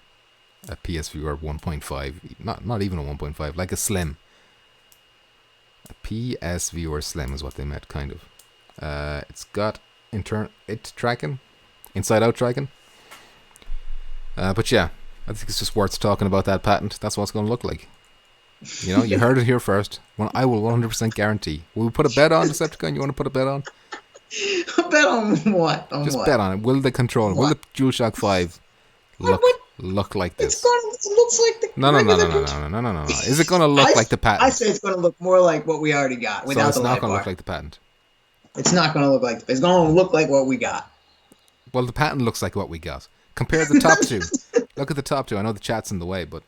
PSVR 1.5, not even a 1.5, like a Slim. A PSVR Slim is what they meant, kind of. It's got tracking, inside-out tracking. But yeah, I think it's just worth talking about that patent. That's what it's going to look like. You know, you heard it here first. Well, I will 100% guarantee. Will we put a bet on, Decepticon? You want to put a bet on? A bet on what? Just bet on it. Will the controller, will the DualShock 5 look like this? It looks like the No. Is it going to look like the patent? I say it's going to look more like what we already got without so the light bar. it's not going to look like the patent. It's not going to look like. It's going to look like what we got. Well, the patent looks like what we got. Compare the top two. Look at the top two. I know the chat's in the way, but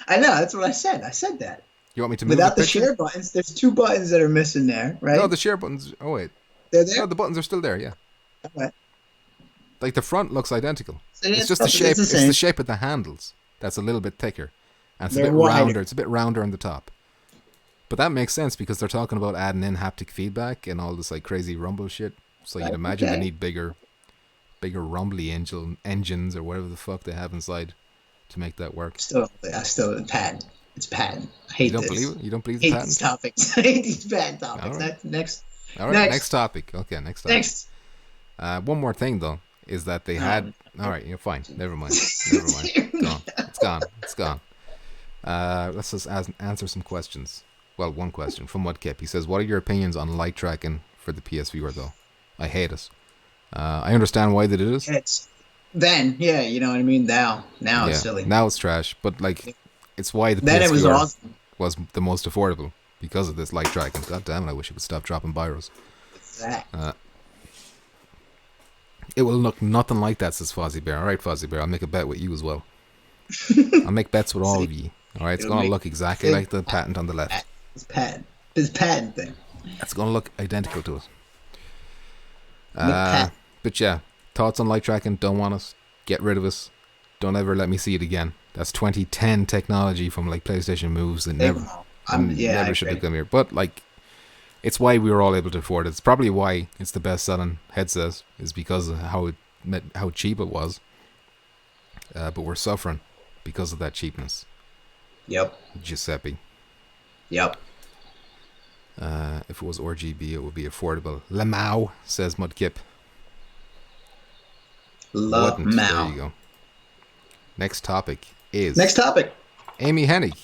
I know that's what I said. I said that. You want me to move without the share buttons? There's two buttons that are missing there, right? No, the share buttons. Oh wait, they're there. No, the buttons are still there. Yeah. Okay. Like the front looks identical. So it's just the shape. It's the shape of the handles that's a little bit thicker, and it's a bit rounder. It's a bit rounder on the top. But that makes sense because they're talking about adding in haptic feedback and all this like crazy rumble shit. So you'd imagine they need bigger rumbly engines or whatever the fuck they have inside to make that work. I still patent. It's patent. I hate this. Believe it? You don't believe the patent? These topics. I hate these patent topics. Right. Next. All right. Next topic. Okay. Next topic. Next. One more thing though is that they had. All right. You're fine. Never mind. Gone. It's gone. Let's just answer some questions. Well, one question from Mudkip. He says, "What are your opinions on light tracking for the PSVR though? I hate it. I understand why they did it. You know what I mean. Now it's silly. Now it's trash. But like, it's why the then PSVR it was awesome. Was the most affordable because of this light tracking. God damn it! I wish it would stop dropping biros. It will look nothing like that, says Fozzie Bear. All right, Fozzie Bear, I'll make a bet with you as well. I'll make bets with all of you. All right, it's going to look exactly like the patent on the left. This patent thing. It's going to look identical to it. But yeah, thoughts on light tracking? Don't want us. Get rid of us. Don't ever let me see it again. That's 2010 technology from like PlayStation moves that never should have come here. But like, it's why we were all able to afford it. It's probably why it's the best-selling headset, is because of how cheap it was. But we're suffering because of that cheapness. Yep. Giuseppe. Yep. If it was RGB, it would be affordable. Lamau, says Mudkip. Lamau. There you go. Next topic is... Amy Hennig.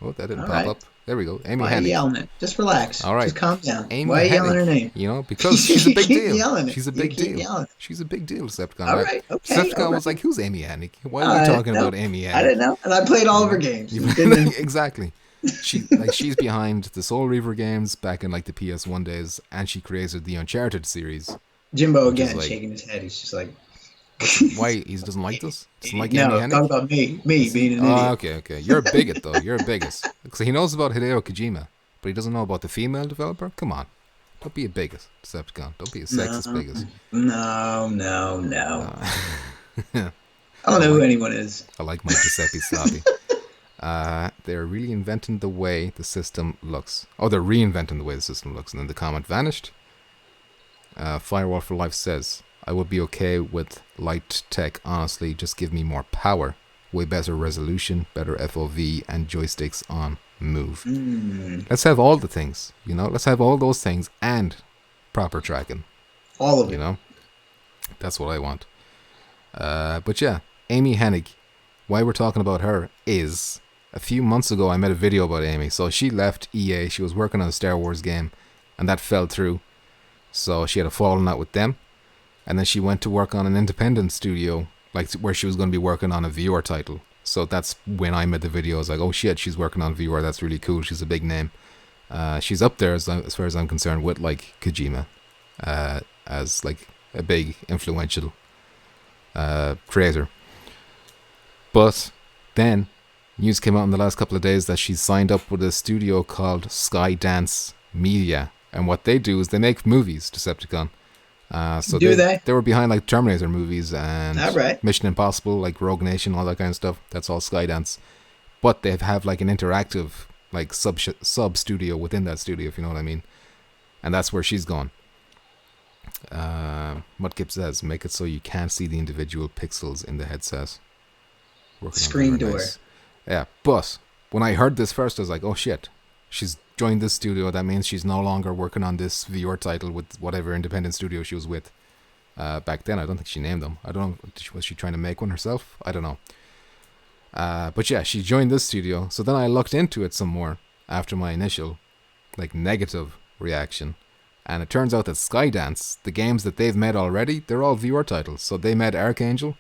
Oh, that didn't pop up. There we go. Amy Hennig. Why are you yelling it? Just relax. All right. Just calm down. Amy Why are you yelling her name? You know, because she's a big deal. Yelling she's a big deal. She's a big deal, Decepticon. All right. Okay. Decepticon was like, who's Amy Hennig? Why are we talking about Amy Hennig? I didn't know. And I played all of her games. Exactly. She's behind the Soul Reaver games back in like the PS1 days, and she created the Uncharted series. Jimbo again shaking his head. He's just like, why he doesn't like this? Doesn't like no, Amy Hennig? Talk about me being an idiot. Okay. You're a bigot though. You're a bigot. So he knows about Hideo Kojima, but he doesn't know about the female developer. Come on, don't be a bigot, Decepticon. Don't be a sexist bigot. No. I don't know who anyone is. I like my Giuseppe sloppy. They're really inventing the way the system looks. Oh, they're reinventing the way the system looks. And then the comment vanished. Firewall for Life says, I would be okay with light tech, honestly. Just give me more power. Way better resolution, better FOV, and joysticks on move. Let's have all the things, you know? Let's have all those things and proper tracking. All of it. You know? That's what I want. But yeah, Amy Hennig. Why we're talking about her is a few months ago I made a video about Amy. So she left EA. She was working on a Star Wars game, and that fell through. So she had a falling out with them, and then she went to work on an independent studio, like where she was going to be working on a VR title. So that's when I made the video. I was like, oh shit, she's working on VR. That's really cool. She's a big name. She's up there as far as I'm concerned with like Kojima, as like a big influential creator. But then news came out in the last couple of days that she's signed up with a studio called Skydance Media, and what they do is they make movies. Decepticon. So they were behind like Terminator movies and Mission Impossible, like Rogue Nation, all that kind of stuff. That's all Skydance. But they have like an interactive like sub studio within that studio, if you know what I mean. And that's where she's gone. Mudkip says, make it so you can't see the individual pixels in the headset. Screen door. Nice. Yeah, but when I heard this first, I was like, oh shit, she's joined this studio. That means she's no longer working on this VR title with whatever independent studio she was with back then. I don't think she named them. I don't know. Was she trying to make one herself? I don't know. But yeah, she joined this studio. So then I looked into it some more after my initial like negative reaction. And it turns out that Skydance, the games that they've made already, they're all VR titles. So they made Archangel,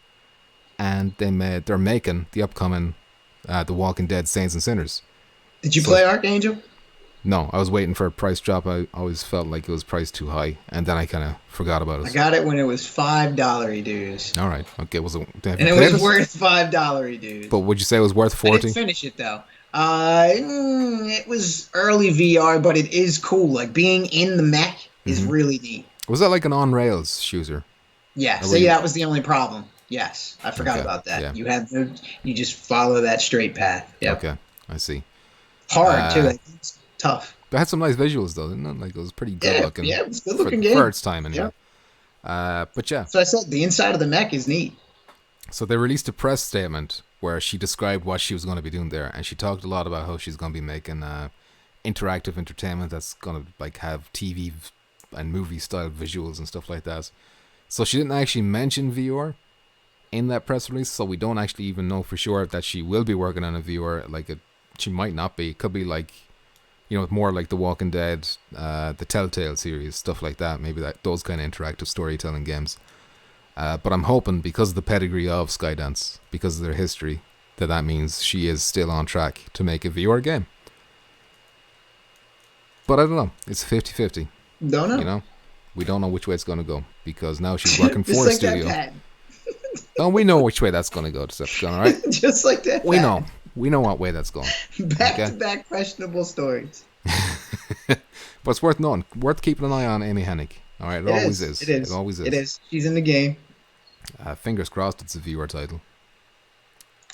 and they're making the upcoming The Walking Dead Saints and Sinners. Did you play Archangel? No, I was waiting for a price drop. I always felt like it was priced too high, and then I kind of forgot about it. I got it when it was $5 dudes. All right, okay. Was it? And it was worth $5 dudes. But would you say it was worth 40? I didn't finish it though. It was early VR, but it is cool. Like being in the mech is really neat. Was that like an on rails shooter? Yeah. See, that was the only problem. Yes, I forgot about that. Yeah. You just follow that straight path. Yep. Okay, I see. Hard too. It's tough. It had some nice visuals though, didn't it? Like it was pretty good looking. Yeah, it was good looking game for its time anyway. Yeah. But yeah. So I said the inside of the mech is neat. So they released a press statement where she described what she was going to be doing there, and she talked a lot about how she's going to be making interactive entertainment that's going to like have TV and movie style visuals and stuff like that. So she didn't actually mention VR in that press release, so we don't actually even know for sure that she will be working on a VR. She might not be. It could be like, more like The Walking Dead, the Telltale series, stuff like that. Maybe those kind of interactive storytelling games. But I'm hoping, because of the pedigree of Skydance, because of their history, that means she is still on track to make a VR game. But I don't know. It's 50-50. Don't know. We don't know which way it's going to go, because now she's working for a studio. No, we know which way that's going to go, Decepticon, all right? Just like that. We know. We know what way that's going. Back-to-back questionable stories. But it's worth knowing. Worth keeping an eye on Amy Hennig. All right, it always is. It always is. It is. She's in the game. Fingers crossed it's a VR title.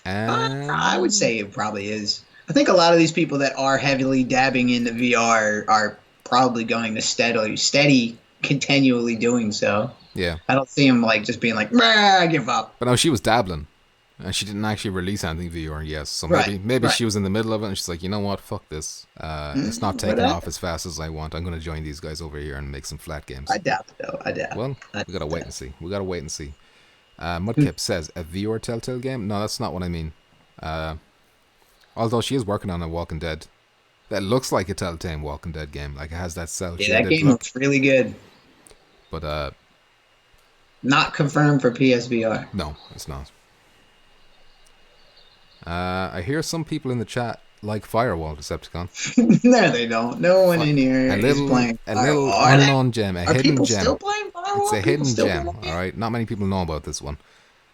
I would say it probably is. I think a lot of these people that are heavily dabbing into VR are probably going to steady, continually doing so. Yeah. I don't see them just being like, I give up. But no, she was dabbling. And she didn't actually release anything VR, yes. So maybe she was in the middle of it and she's like, you know what, fuck this. It's not taking off as fast as I want. I'm going to join these guys over here and make some flat games. I doubt it, though. I doubt. Well, we got to wait and see. Mudkip says, a VR Telltale game? No, that's not what I mean. Although she is working on a Walking Dead. That looks like a Telltale Walking Dead game. Like it has that cell shaded that game looks really good. But, not confirmed for PSVR. No, it's not. I hear some people in the chat like Firewall, Decepticon. No, they don't. No one in here is playing Firewall. A little unknown gem, a hidden gem. Are people still playing Firewall? It's a hidden gem, all right? Not many people know about this one.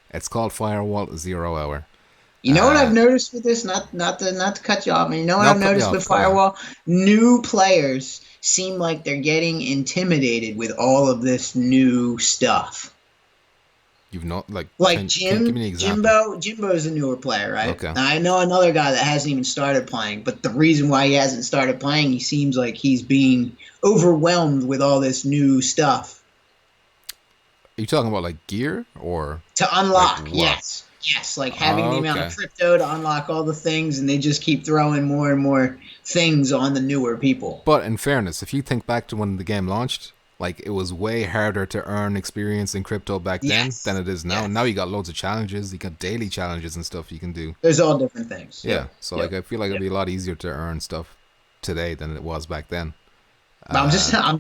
It's called Firewall 0 Hour. You know what I've noticed with this? Not to cut you off. You know what I've noticed with Firewall? New players seem like they're getting intimidated with all of this new stuff. You've not give me an example. Jimbo's a newer player, right? Okay. Now, I know another guy that hasn't even started playing, but the reason why he hasn't started playing, he seems like he's being overwhelmed with all this new stuff. Are you talking about like gear or to unlock? Yes, like having the amount of crypto to unlock all the things, and they just keep throwing more and more things on the newer people. But in fairness, if you think back to when the game launched, Like, it was way harder to earn experience in crypto back then than it is now. Yes. Now you got loads of challenges. You got daily challenges and stuff you can do. There's all different things. Yeah. So, like, I feel like it'd be a lot easier to earn stuff today than it was back then. But I'm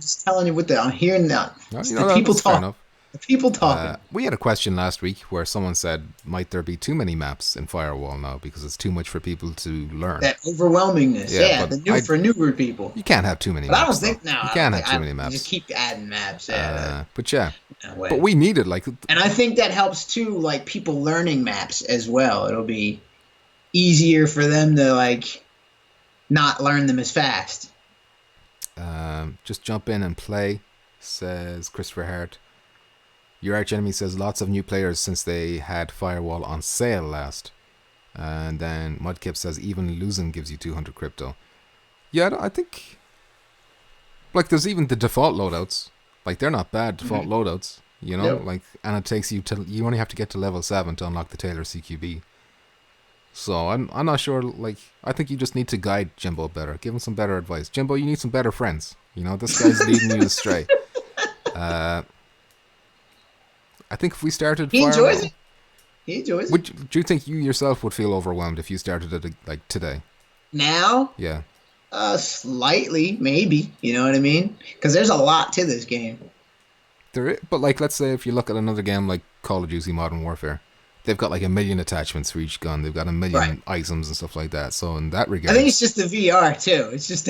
just telling you I'm hearing that. The people talk. The people talking. We had a question last week where someone said, might there be too many maps in Firewall now because it's too much for people to learn? That overwhelmingness. Yeah, for newer people. You can't have too many maps. I don't think now. You can't have too many maps. Just keep adding maps. But we need it. Like, and I think that helps too, like people learning maps as well. It'll be easier for them to like not learn them as fast. Just jump in and play, says Christopher Hart. Your arch enemy says lots of new players since they had Firewall on sale last. And then Mudkip says even losing gives you 200 crypto. Yeah, I think... Like, there's even the default loadouts. Like, they're not bad default loadouts, you know? Yep. Like, and it takes you to... You only have to get to level 7 to unlock the Taylor CQB. So, I'm not sure, like... I think you just need to guide Jimbo better. Give him some better advice. Jimbo, you need some better friends. You know, this guy's leading you astray. I think if we started... He enjoys it. He enjoys it. Do you think you yourself would feel overwhelmed if you started it, like, today? Now? Yeah. Slightly, maybe. You know what I mean? Because there's a lot to this game. But, like, let's say if you look at another game like Call of Duty Modern Warfare, they've got, like, 1 million attachments for each gun. They've got 1 million items and stuff like that. So, in that regard... I think it's just the VR, too. It's just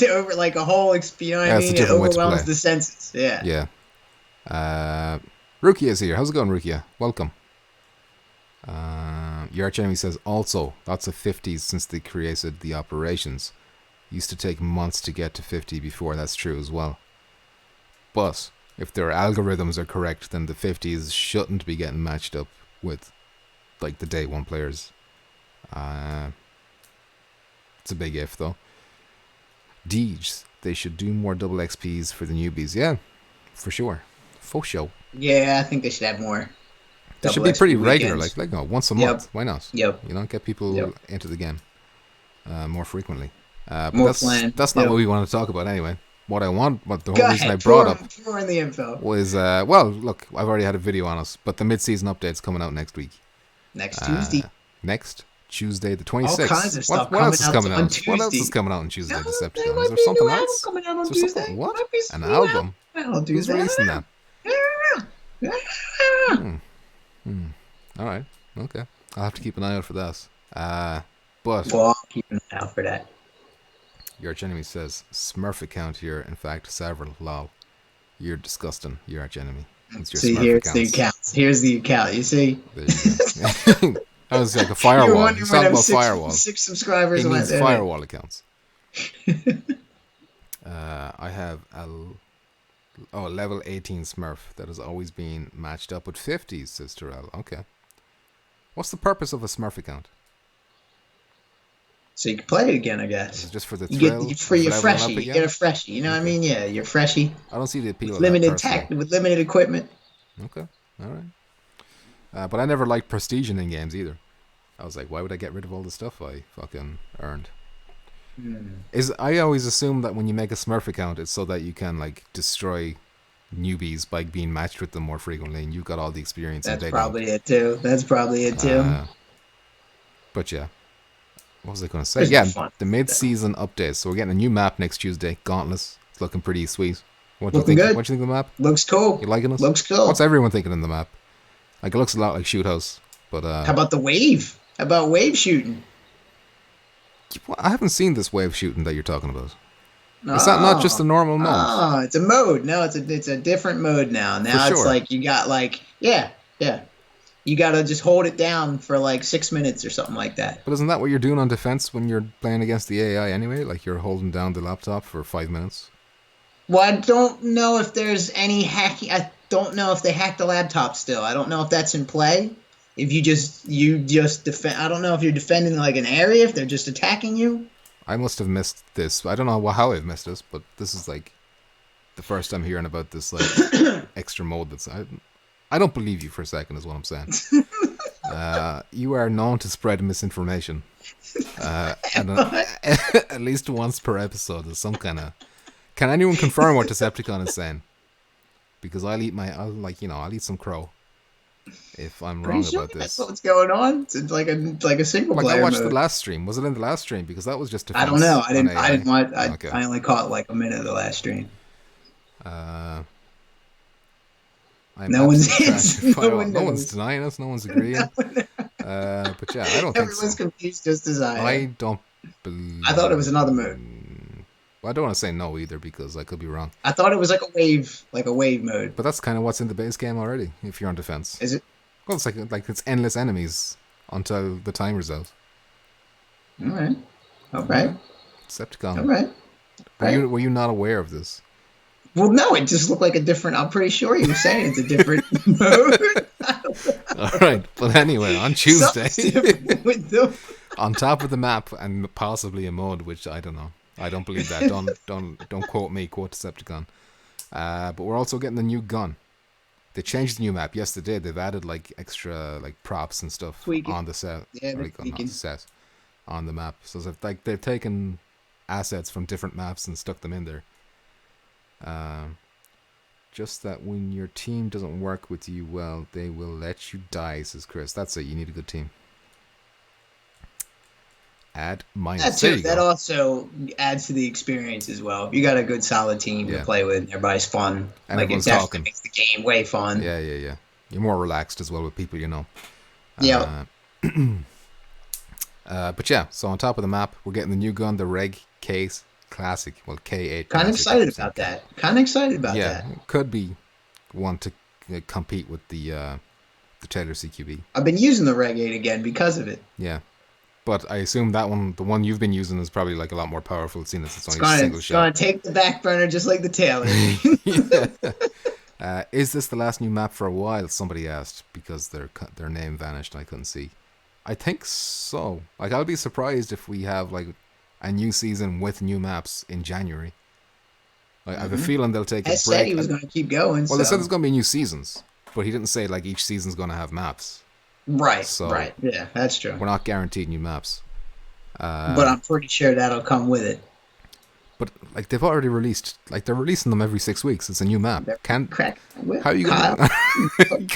over, like, a whole... You know what I mean? It overwhelms the senses. Yeah. Yeah. Rukia is here. How's it going, Rukia? Welcome. Your arch enemy says also lots of 50s since they created the operations. Used to take months to get to 50 before. That's true as well. But if their algorithms are correct, then the 50s shouldn't be getting matched up with like the day one players. It's a big if though. Deej, they should do more double XPs for the newbies. Yeah, for sure. For sure. Yeah, I think they should have more. They should be pretty regular, like once a month. Yep. Why not? Yep. You know, get people into the game more frequently. But more that's not what we want to talk about anyway. What the whole reason I brought up the info. was, well, look, I've already had a video on us, but the mid-season update's coming out next week. Next Tuesday. Next Tuesday, the 26th. All kinds of stuff what else is coming out out? on Tuesday. What else is coming out on Tuesday, Decepticon? There Is there something else? Coming out on Tuesday. What? An album? Who's releasing that? All right. Okay. I'll have to keep an eye out for that. But well, I'll keep an eye out for that. Your arch enemy says Smurf account here. In fact, several. Lol. You're disgusting. Your arch enemy. See, here's the account. Here's the account. You see? There you go. I was like a firewall. He's talking about firewall. 6 subscribers. He means firewall accounts. I have a level 18 Smurf that has always been matched up with 50s, says Terrell. Okay. What's the purpose of a Smurf account? So you can play it again, I guess. Is it just for the thrill? For your freshie. You get a freshie. You know what I mean? Yeah, you're freshie. I don't see the appeal of that with limited equipment. Okay. All right. But I never liked prestige in games either. I was like, why would I get rid of all the stuff I fucking earned? I always assume that when you make a Smurf account, it's so that you can like destroy newbies by being matched with them more frequently, and you've got all the experience. That's probably it too. But yeah, what was I going to say? Yeah, the mid-season updates. So we're getting a new map next Tuesday. Gauntless. It's looking pretty sweet. What do you think? Good. What do you think of the map? Looks cool. You liking it? Looks cool. What's everyone thinking in the map? Like it looks a lot like Shoot House, but how about the wave? How about wave shooting? I haven't seen this wave shooting that you're talking about. Is that not just a normal mode? Oh, it's a mode. No, it's a different mode now. Now it's like you got like yeah. You gotta just hold it down for like 6 minutes or something like that. But isn't that what you're doing on defense when you're playing against the AI anyway? Like you're holding down the laptop for 5 minutes? Well, I don't know if there's any hacking. I don't know if they hacked the laptop still. I don't know if that's in play. If you just defend, I don't know if you're defending like an area, if they're just attacking you. I must have missed this. I don't know how I've missed this, but this is like the first time hearing about this like extra mode. I don't believe you for a second, is what I'm saying. You are known to spread misinformation, and at least once per episode is some kind of. Can anyone confirm what Decepticon is saying? because I'll eat some crow if I'm Pretty wrong sure about that's this. what's going on. It's like a single Like player I watched mode. the last stream. Was it in the last stream? Because that was just defense. I don't know. On AI. I didn't watch. Okay. I only caught like a minute of the last stream. No one's denying us. No one's agreeing. But yeah, I don't think so. Everyone's confused just as I am. I don't believe. I thought it was another mode. Well, I don't want to say no either because I could be wrong. I thought it was like a wave mode. But that's kind of what's in the base game already. If you're on defense, is it? Well, it's like it's endless enemies until the timer's out. All right. Decepticon. All right. Were you not aware of this? Well, no, it just looked like a different. I'm pretty sure you were saying it's a different mode. All right, but anyway, on Tuesday, on top of the map and possibly a mode, which I don't know. I don't believe that. Don't quote me. Quote Decepticon. But we're also getting the new gun. They changed the new map. Yes, they did. They've added like extra like props and stuff on the set. Yeah, on the map. So it's like they've taken assets from different maps and stuck them in there. Just that when your team doesn't work with you well, they will let you die, says Chris. That's it. You need a good team. Add minus. That also adds to the experience as well. If you got a good solid team to play with, and everybody's fun. And like it definitely makes the game way fun. Yeah. You're more relaxed as well with people you know. Yeah. But yeah, so on top of the map, we're getting the new gun, the Reg Case Classic. Well, K8. Kind of excited about that. Yeah, it could be one to compete with the Taylor CQB. I've been using the Reg 8 again because of it. Yeah. But I assume that one, the one you've been using, is probably like a lot more powerful, seeing as it's only a single shot. It's going to take the back burner just like the Taylor. Is this the last new map for a while? Somebody asked because their name vanished and I couldn't see. I think so. Like, I'll be surprised if we have like a new season with new maps in January. Like, I have a feeling they'll take a break. Said he was going to keep going. Well, they said there's going to be new seasons, but he didn't say like each season's going to have maps. Right. Yeah, that's true. We're not guaranteed new maps. But I'm pretty sure that'll come with it. But like they've already released, like they're releasing them every 6 weeks. It's a new map. How are you going to...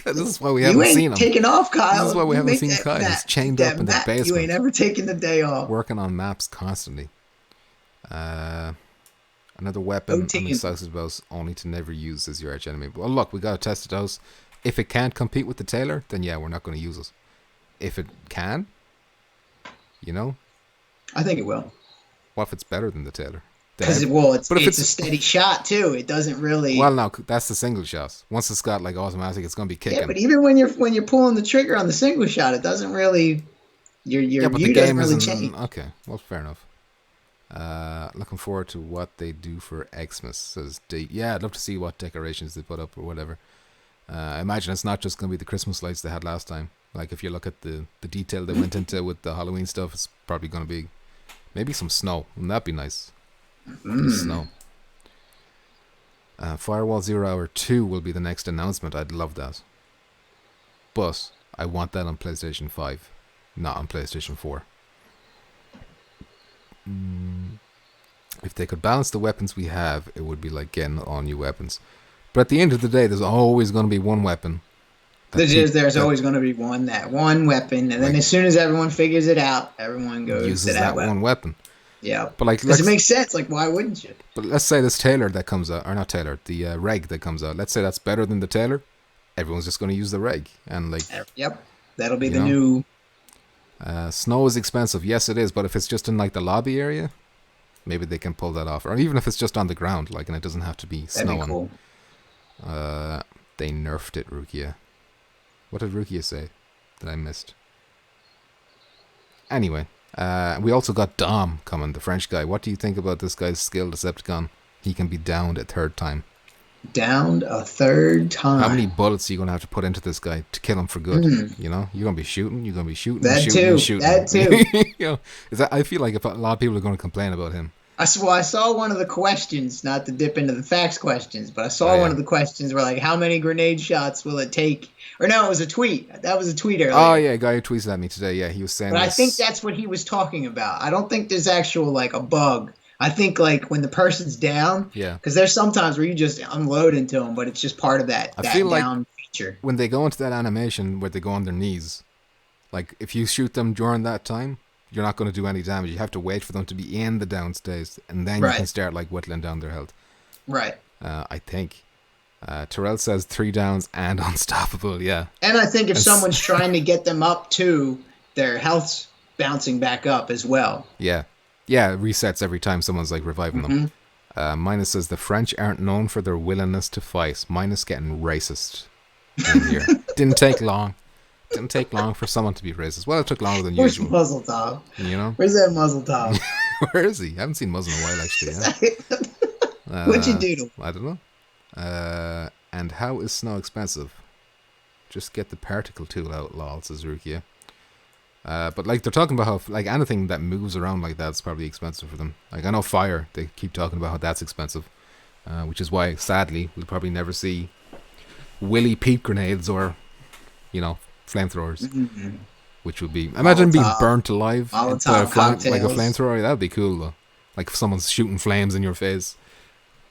This is why we haven't seen him. You ain't taking off, Kyle. This is why we haven't seen Kyle. He's chained up in the basement. You ain't ever taking the day off. Working on maps constantly. Another weapon I'm excited about, only to never use as your arch enemy. Well, look, we got to test it out. If it can't compete with the Taylor, then yeah, we're not going to use it. If it can, you know? I think it will. What if it's better than the Taylor? Because it's a steady shot too. It doesn't really. Well, no, that's the single shot. Once it's got like automatic, it's going to be kicking. Yeah, but even when you're pulling the trigger on the single shot, it doesn't really. Your view doesn't really change. Okay, well, fair enough. Looking forward to what they do for Xmas, says D. Yeah, I'd love to see what decorations they put up or whatever. I imagine it's not just going to be the Christmas lights they had last time. Like, if you look at the detail they went into with the Halloween stuff, it's probably going to be maybe some snow. Wouldn't that be nice? Snow. Firewall 0 Hour 2 will be the next announcement. I'd love that. But I want that on PlayStation 5, not on PlayStation 4. If they could balance the weapons we have, it would be like getting all new weapons. But at the end of the day, there's always going to be one weapon. There's always going to be one weapon, and then as soon as everyone figures it out, everyone goes uses to that one weapon. Yeah, but like, does it make sense? Like, why wouldn't you? But let's say this Taylor that comes out, or not Taylor, the Reg that comes out. Let's say that's better than the Taylor. Everyone's just going to use the Reg, and like, yep, that'll be the new. Snow is expensive, yes, it is. But if it's just in like the lobby area, maybe they can pull that off, or even if it's just on the ground, like, and it doesn't have to be snowing. That'd be cool. They nerfed it, Rukia. What did Rukia say that I missed? Anyway, we also got Dom coming, the French guy. What do you think about this guy's skill, Decepticon? He can be downed a third time. Downed a third time? How many bullets are you going to have to put into this guy to kill him for good? You know, you're going to be shooting, That too. You know, I feel like a lot of people are going to complain about him. I saw one of the questions, not to dip into the facts questions, but I saw one of the questions where, like, how many grenade shots will it take? Or no, it was a tweet. That was a tweet earlier. Oh, yeah, a guy who tweeted at me today. Yeah, he was saying But I think that's what he was talking about. I don't think there's actual, like, a bug I think like when the person's down, Yeah. because there's sometimes where you just unload into them, but it's just part of that feel like down feature. when they go into that animation where they go on their knees, like if you shoot them during that time, you're not going to do any damage. You have to wait for them to be in the down stage, and then you can start like whittling down their health. Right. I think. Terrell says 3 downs and unstoppable. Yeah. And I think if someone's trying to get them up to their health's bouncing back up as well. Yeah. Yeah, it resets every time someone's like reviving them. Minus says the French aren't known for their willingness to fight. Minus getting racist in here. Didn't take long. Didn't take long for someone to be racist. Well, it took longer than usual. Where's Muzzle Top? You know? Where's that Muzzle Top? Where is he? I haven't seen Muzzle in a while, actually. Yeah. What'd you do to him? I don't know. And how is snow expensive? Just get the particle tool out, lol, says Rukia. But like they're talking about how like anything that moves around like that's probably expensive for them. Like I know fire, they keep talking about how that's expensive, which is why sadly we'll probably never see Willy peep grenades or, you know, flamethrowers, which would be imagine being burnt alive by like a flamethrower. That'd be cool though. Like if someone's shooting flames in your face,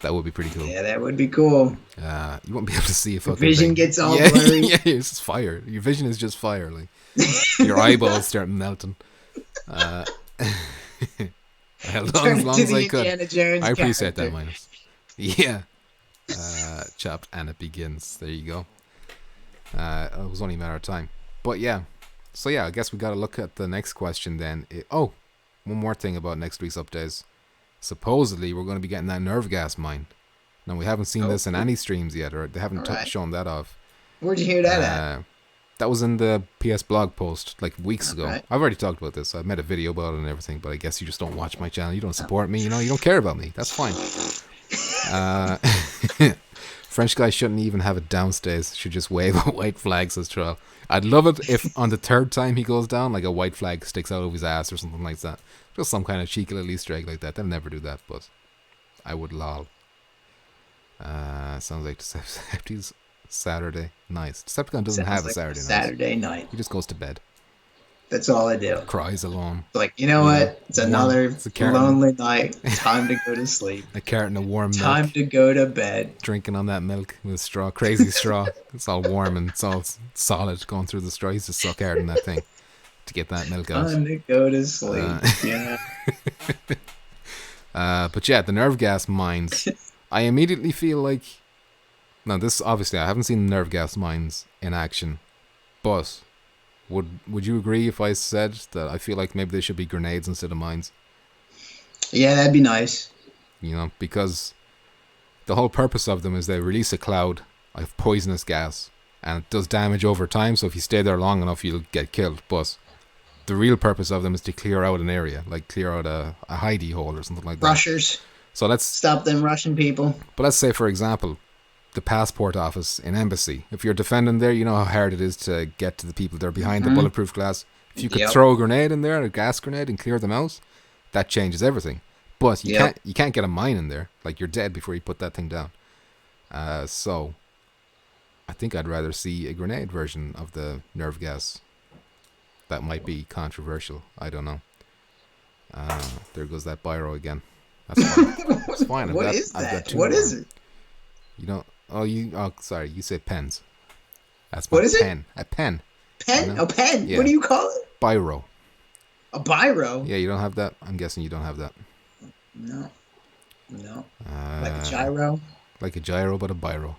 that would be pretty cool. Yeah, that would be cool. You won't be able to see a fucking vision thing. Gets all blurry. Yeah, it's just fire. Your vision is just fire. Like your eyeballs start melting. As long as I could. I appreciate that, Minus. Yeah. Chopped and it begins. There you go. It was only a matter of time. But yeah. So yeah, I guess we got to look at the next question then. One more thing about next week's updates. Supposedly, we're going to be getting that nerve gas mine. Now, we haven't seen this in any streams yet, or they haven't shown that off. Where'd you hear that at? That was in the PS blog post, like weeks ago. I've already talked about this. I've made a video about it and everything, but I guess you just don't watch my channel. You don't support me, you know? You don't care about me. That's fine. French guy shouldn't even have it downstairs. Should just wave a white flag, says Troll. I'd love it if on the 3rd time he goes down, like a white flag sticks out of his ass or something like that. Just some kind of cheeky little Easter egg like that. They'll never do that, but I would lol. Sounds like Decepticon's Saturday. Nice. Decepticon doesn't have a Saturday night. Saturday night. He just goes to bed. That's all I do. Cries alone. Like, you know what? It's another lonely night. Time to go to sleep. A carton of warm milk. Time to go to bed. Drinking on that milk with straw. Crazy straw. It's all warm and it's all solid going through the straw. He's just suck hard in that thing to get that milk out. Time to go to sleep. Yeah. But yeah, the nerve gas mines. I immediately feel like... Now, this obviously, I haven't seen nerve gas mines in action. But... Would you agree if I said that I feel like maybe they should be grenades instead of mines? Yeah, that'd be nice. You know, because the whole purpose of them is they release a cloud of poisonous gas and it does damage over time, so if you stay there long enough you'll get killed. But the real purpose of them is to clear out an area, like clear out a hidey hole or something like that. Rushers. So let's stop them rushing people. But let's say, for example, the passport office in embassy. If you're defending there, you know how hard it is to get to the people that are behind the bulletproof glass. If you could throw a grenade in there, a gas grenade, and clear them out, that changes everything. But you can't get a mine in there. Like, you're dead before you put that thing down. So I think I'd rather see a grenade version of the nerve gas. That might be controversial. I don't know. There goes that biro again. That's fine. It's fine. What is that? What is it? You don't. Sorry. You say pens. That's what is pen. It? A pen. Pen? A pen? Yeah. What do you call it? Biro. A biro? Yeah, you don't have that? I'm guessing you don't have that. No. Like a gyro? Like a gyro, but a biro.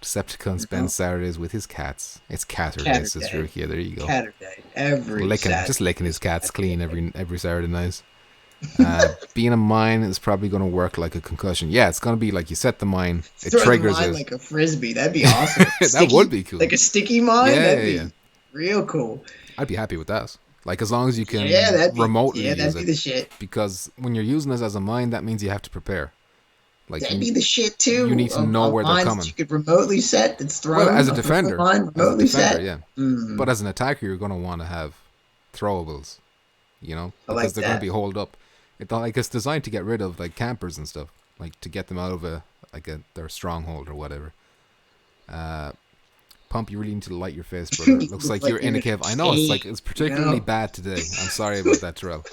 Decepticon spends Saturdays with his cats. It's Catterday, says Rukia. There you go. Catterday. Just licking his cats clean every Saturday night. Being a mine is probably going to work like a concussion. Yeah, it's going to be like you set the mine, it triggers it. Like a frisbee. That'd be awesome. That would be cool. Like a sticky mine? That'd be real cool. I'd be happy with that. Like, as long as you can remotely use it. Yeah, that'd be the shit. Because when you're using this as a mine, that means you have to prepare. Like, that'd be the shit too. You need to know where they're coming. You could remotely set. It's thrown. Well, as a defender, remotely set. Yeah. But as an attacker, you're going to want to have throwables. You know, because they're going to be holed up. It's designed to get rid of like campers and stuff, like to get them out of their stronghold or whatever. Pump, you really need to light your face, brother. It looks like you're in a cave. I know it's particularly bad today. I'm sorry about that, Terrell.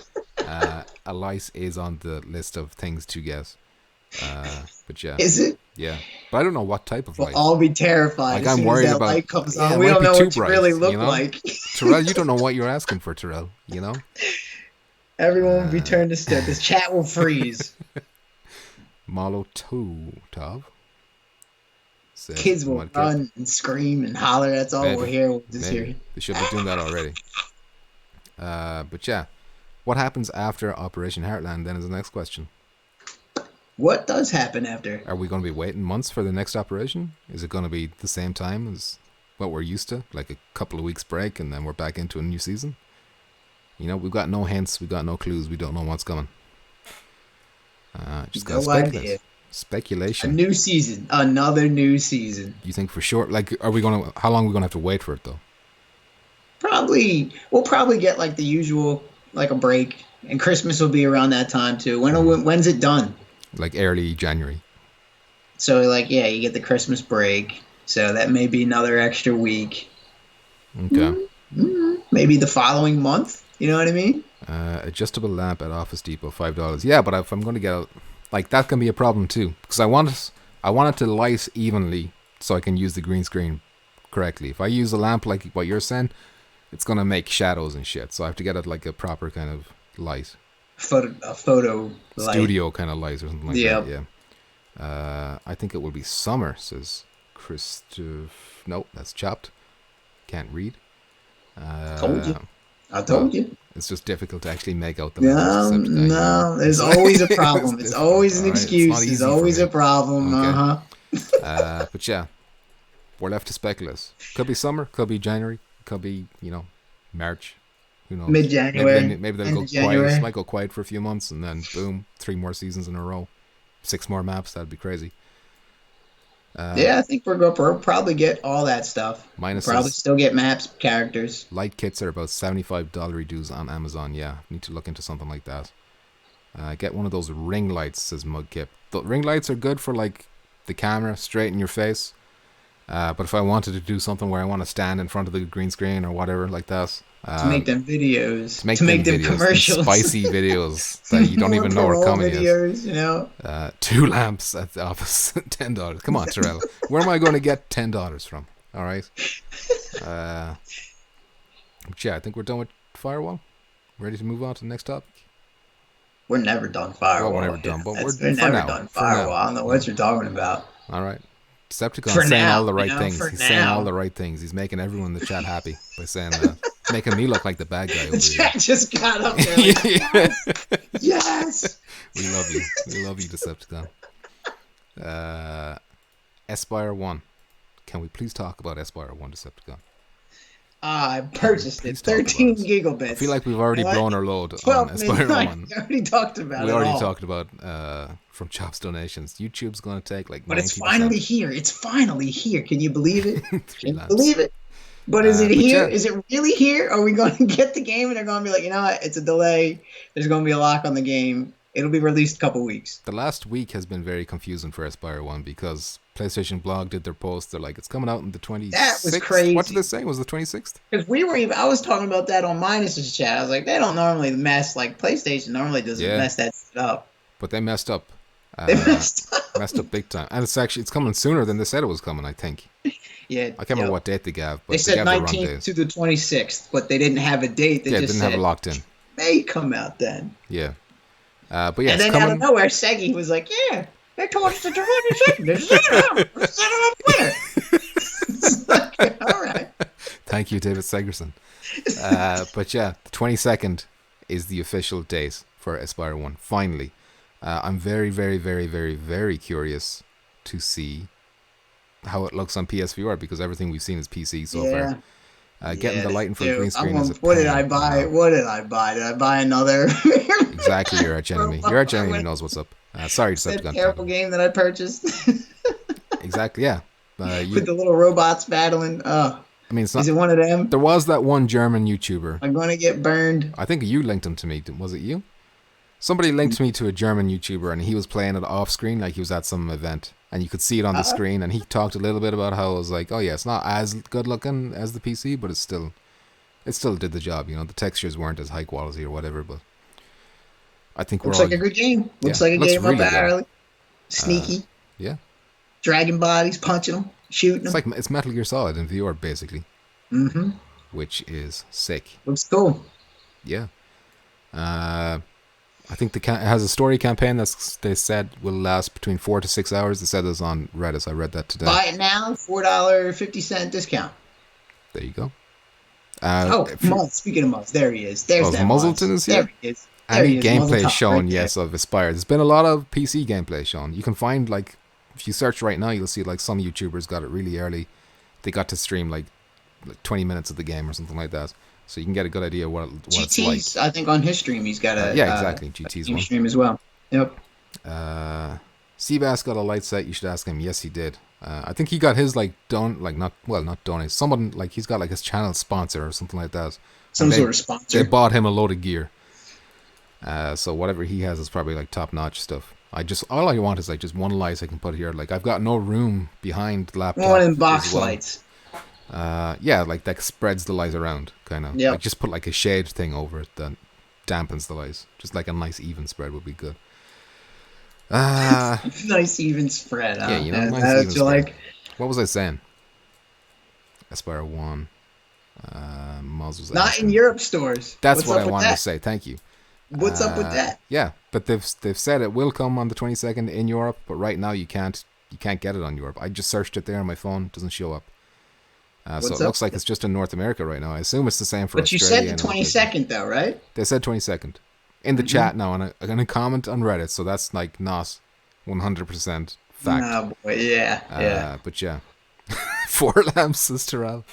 A light is on the list of things to get. But yeah. Is it? Yeah. But I don't know what type of We'll light. all be terrified Like, as I'm soon as worried that about. light comes Yeah, on. We it might don't be know too what you bright, really look you know? like. Terrell, you don't know what you're asking for, Terrell. You know? Everyone will be turned to stone. This chat will freeze. Molotov says, Kids will run and scream and holler. That's all we'll hear. We'll just hear. They should be doing that already. But yeah, what happens after Operation Heartland then is the next question. What does happen after? Are we going to be waiting months for the next operation? Is it going to be the same time as what we're used to? Like a couple of weeks break and then we're back into a new season? You know, we've got no hints. We've got no clues. We don't know what's coming. Just got idea. Speculation. A new season. Another new season. You think for sure? Like, how long are we going to have to wait for it though? We'll probably get like the usual, like a break. And Christmas will be around that time too. When's it done? Like early January. So like, yeah, you get the Christmas break. So that may be another extra week. Okay. Maybe the following month. You know what I mean? Adjustable lamp at Office Depot, $5. Yeah, but if I'm going to get out, like that can be a problem too, because I want it to light evenly so I can use the green screen correctly. If I use a lamp like what you're saying, it's going to make shadows and shit. So I have to get it like a proper kind of light. A photo light. Studio kind of light or something like that. Yeah. I think it will be summer, says Christoph. Nope, that's chopped. Can't read. I told you. It's just difficult to actually make out the No, there's always a problem. It's always an excuse. There's always a problem. Okay. But yeah, we're left to speculate. Could be summer, could be January, could be, March. Who knows? Mid-January. Maybe they'll go quiet. Might go quiet for a few months and then boom, 3 more seasons in a row. 6 more maps. That'd be crazy. I think we'll probably get all that stuff. Probably still get maps, characters. Light kits are about $75 dues on Amazon. Yeah, need to look into something like that. Get one of those ring lights, says Mudkip. The ring lights are good for like the camera straight in your face. But if I wanted to do something where I want to stand in front of the green screen or whatever like that. To make them videos. To make them commercials. Spicy videos that you don't even know are coming videos, yet. 2 lamps at the office, $10. Come on, Terrell. Where am I going to get $10 from? All right. Yeah, I think we're done with Firewall. Ready to move on to the next topic? We're never done Firewall. Well, we're never done, but we're never done Firewall. I don't know what you're talking about. All right. Decepticon saying all the right things. He's saying all the right things. He's making everyone in the chat happy by saying that. Making me look like the bad guy over here. The chat just got up there. Like, yes! We love you. We love you, Decepticon. Espire 1. Can we please talk about Espire 1, Decepticon? I purchased it. 13 gigabits. I feel like we've already blown our load on Espire 1. We already talked about it. We already talked about from Chop's donations. YouTube's going to take like 90%. But it's finally here. It's finally here. Can you believe it? Can you believe it? But is it here? Yeah. Is it really here? Are we going to get the game and they're going to be like, you know what? It's a delay. There's going to be a lock on the game. It'll be released a couple weeks. The last week has been very confusing for Espire 1 because PlayStation Blog did their post. They're like, it's coming out on the 26th. That was crazy. What did they say? Was it the 26th? Because I was talking about that on Minus's chat. I was like, they don't normally mess, like PlayStation normally doesn't mess that shit up. But they messed up. They messed up. Messed up big time. And it's coming sooner than they said it was coming, I think. Yeah, I can't remember what date they gave, but they said 19th to the 26th, but they didn't have a date. They just didn't said have it locked in. May come out then. Yeah, but yeah, and then out of nowhere, Segi was like, "Yeah, they told us the 22nd. They set it up. It's like, all right. Thank you, David Segerson. But yeah, the 22nd is the official date for Espire 1. Finally, I'm very, very, very, very, very curious to see how it looks on PSVR because everything we've seen is PC so far. Getting the light in front of green screen is a pain. What did I buy? What did I buy? Did I buy another? Exactly, your arch enemy. Your arch enemy knows what's up. Sorry, Decepticon. That terrible game that I purchased. Exactly, yeah. With the little robots battling. I mean, is it one of them? There was that one German YouTuber. I'm going to get burned. I think you linked him to me. Was it you? Somebody linked me to a German YouTuber and he was playing it off screen like he was at some event. And you could see it on the screen, and he talked a little bit about how it was like, oh yeah, it's not as good looking as the PC, but it still did the job. The textures weren't as high quality or whatever. But I think Looks like a good game. Looks like a game up our alley. Sneaky. Yeah. Dragging bodies, punching them, shooting them. It's Metal Gear Solid in VR basically. Mm-hmm. Which is sick. Looks cool. Yeah. I think it has a story campaign they said will last between 4 to 6 hours. They said this on Reddit. I read that today. Buy it now, $4.50 discount. There you go. Muzz. Speaking of Muzz, there he is. There's that Muzzleton is here. There he is. Any gameplay shown, right yes, of Espire. There's been a lot of PC gameplay shown. You can find, like, if you search right now, you'll see, like, some YouTubers got it really early. They got to stream, like 20 minutes of the game or something like that. So you can get a good idea of what it's like. I think on his stream he's got a exactly. GT's one. Stream as well. Yep. Seabass got a light set. You should ask him. Yes, he did. I think he got his not donate. Someone like he's got like his channel sponsor or something like that. Some sort of sponsor. They bought him a load of gear. So whatever he has is probably like top notch stuff. All I want is like just one light I can put here. Like I've got no room behind the laptop. One in box lights. Like that spreads the light around, kind of. Yeah. Like just put like a shade thing over it that dampens the light. Just like a nice even spread would be good. Nice even spread. Yeah, you know, nice even spread. Like. What was I saying? Espire 1. Moz was not in Europe stores. That's what I wanted to say. Thank you. What's up with that? Yeah, but they've said it will come on the 22nd in Europe, but right now you can't get it on Europe. I just searched it there on my phone. It doesn't show up. So it looks like it's just in North America right now. I assume it's the same for Australia. But you said the 22nd though, right? They said 22nd. In the chat now, and I'm going to comment on Reddit, so that's like not 100% fact. Nah, boy, yeah. But yeah. 4 lamps, Sister Al.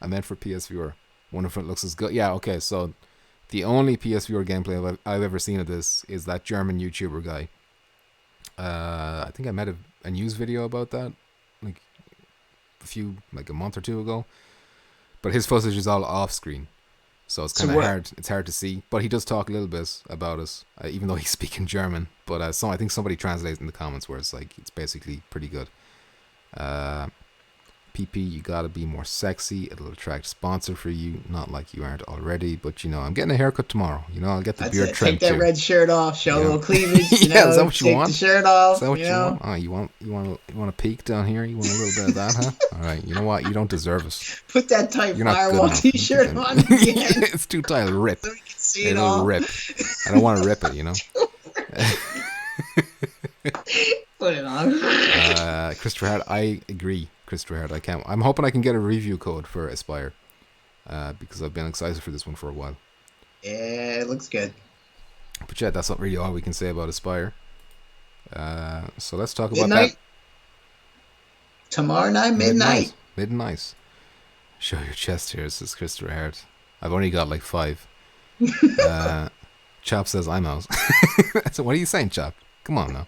I meant for PSVR. Wonder if it looks as good. Yeah, okay, so the only PSVR gameplay I've ever seen of this is that German YouTuber guy. I think I made a news video about that like a month or two ago. But his footage is all off screen. So it's kind of hard. It's hard to see. But he does talk a little bit about it, even though he's speaking German. But I think somebody translates in the comments where it's like, it's basically pretty good. PP, you gotta be more sexy. It'll attract sponsor for you. Not like you aren't already. But, you know, I'm getting a haircut tomorrow. You know, I'll get the beard trimmed. Take that red shirt off. Show a little cleavage. Is that what you want? Take the shirt off. Is that what you want? Oh, you want a peak down here? You want a little bit of that, huh? All right. You know what? You don't deserve it. Put that tight firewall t-shirt on again. It's too tight. It'll rip. So we can see it It'll rip. I don't want to rip it, you know? Put it on. Christopher Hart, I agree. Christopher Hart, I'm hoping I can get a review code for Espire. Because I've been excited for this one for a while. Yeah, it looks good. But yeah, that's not really all we can say about Espire. So let's talk about that. Tomorrow night, midnight. Midnight. Show your chest here, says Christopher Hart. I've only got like 5. Chop says I'm out. So what are you saying, Chop? Come on now.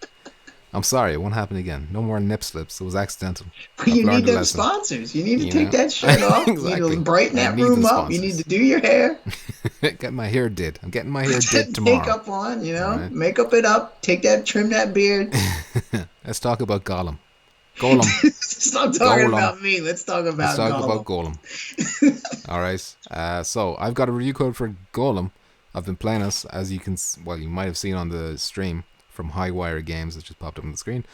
I'm sorry, it won't happen again. No more nip slips. It was accidental. You need them sponsors. You need to take that shirt off. Exactly. You need to brighten that room up. You need to do your hair. Get my hair did. I'm getting my hair did tomorrow. Makeup on, you know. Right. Makeup it up. Trim that beard. Let's talk about Gollum. Golem. Stop talking about me. Let's talk about Golem. All right. So I've got a review code for Golem. I've been playing this, as you might have seen on the stream from Highwire Games that just popped up on the screen.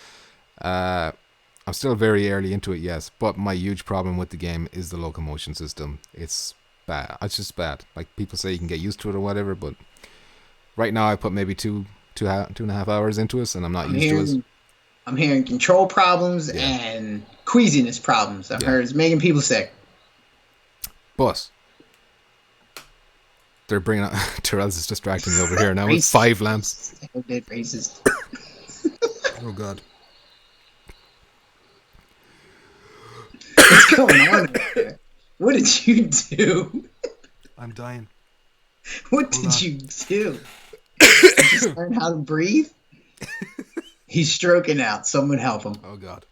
I'm still very early into it, yes, but my huge problem with the game is the locomotion system. It's bad. It's just bad. Like, people say you can get used to it or whatever, but right now I put maybe two and a half hours into it, and I'm not used to it. I'm hearing control problems and queasiness problems. I've heard it's making people sick. But they're bringing out... Terrell's is distracting me over here now with 5 lamps. Racist. Oh, God. What's going on there? What did you do? I'm dying. What did you do? You just learn how to breathe? He's stroking out. Someone help him. Oh, God.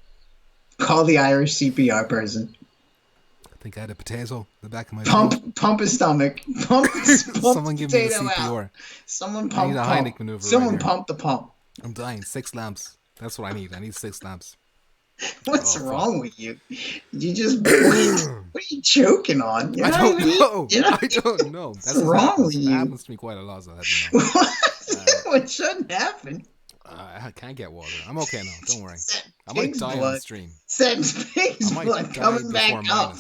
Call the Irish CPR person. I think I had a potato in the back of my Pump his stomach. Someone give me the CPR. Out. Someone pump. I need a Hennig maneuver. Someone pump the pump. I'm dying. 6 lamps. That's what I need. I need 6 lamps. What's wrong with you? You just what are you choking on? I don't know. I don't know. What's wrong with you? That happens to me quite a lot, so I have to know. What shouldn't happen? I can't get water. I'm okay now. Don't worry. I might Pig's die blood. on stream. Pig's blood coming back up.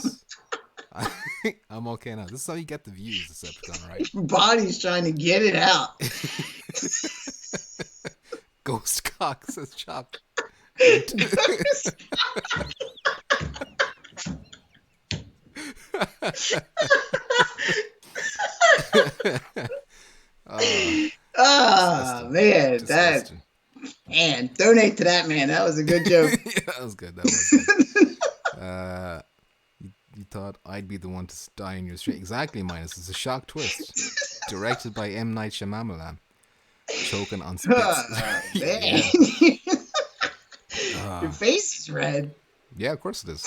I'm okay now. This is how you get the views, Decepticon, right? Your body's trying to get it out. Ghost cock, says Chop. Oh man, disgusting. Man, donate to that man. That was a good joke. Yeah, that was good. That was good. You thought I'd be the one to die in your street? Exactly, Minus. It's a shock twist. Directed by M. Night Shyamalan. Choking on spits. Man. Your face is red. Yeah, of course it is.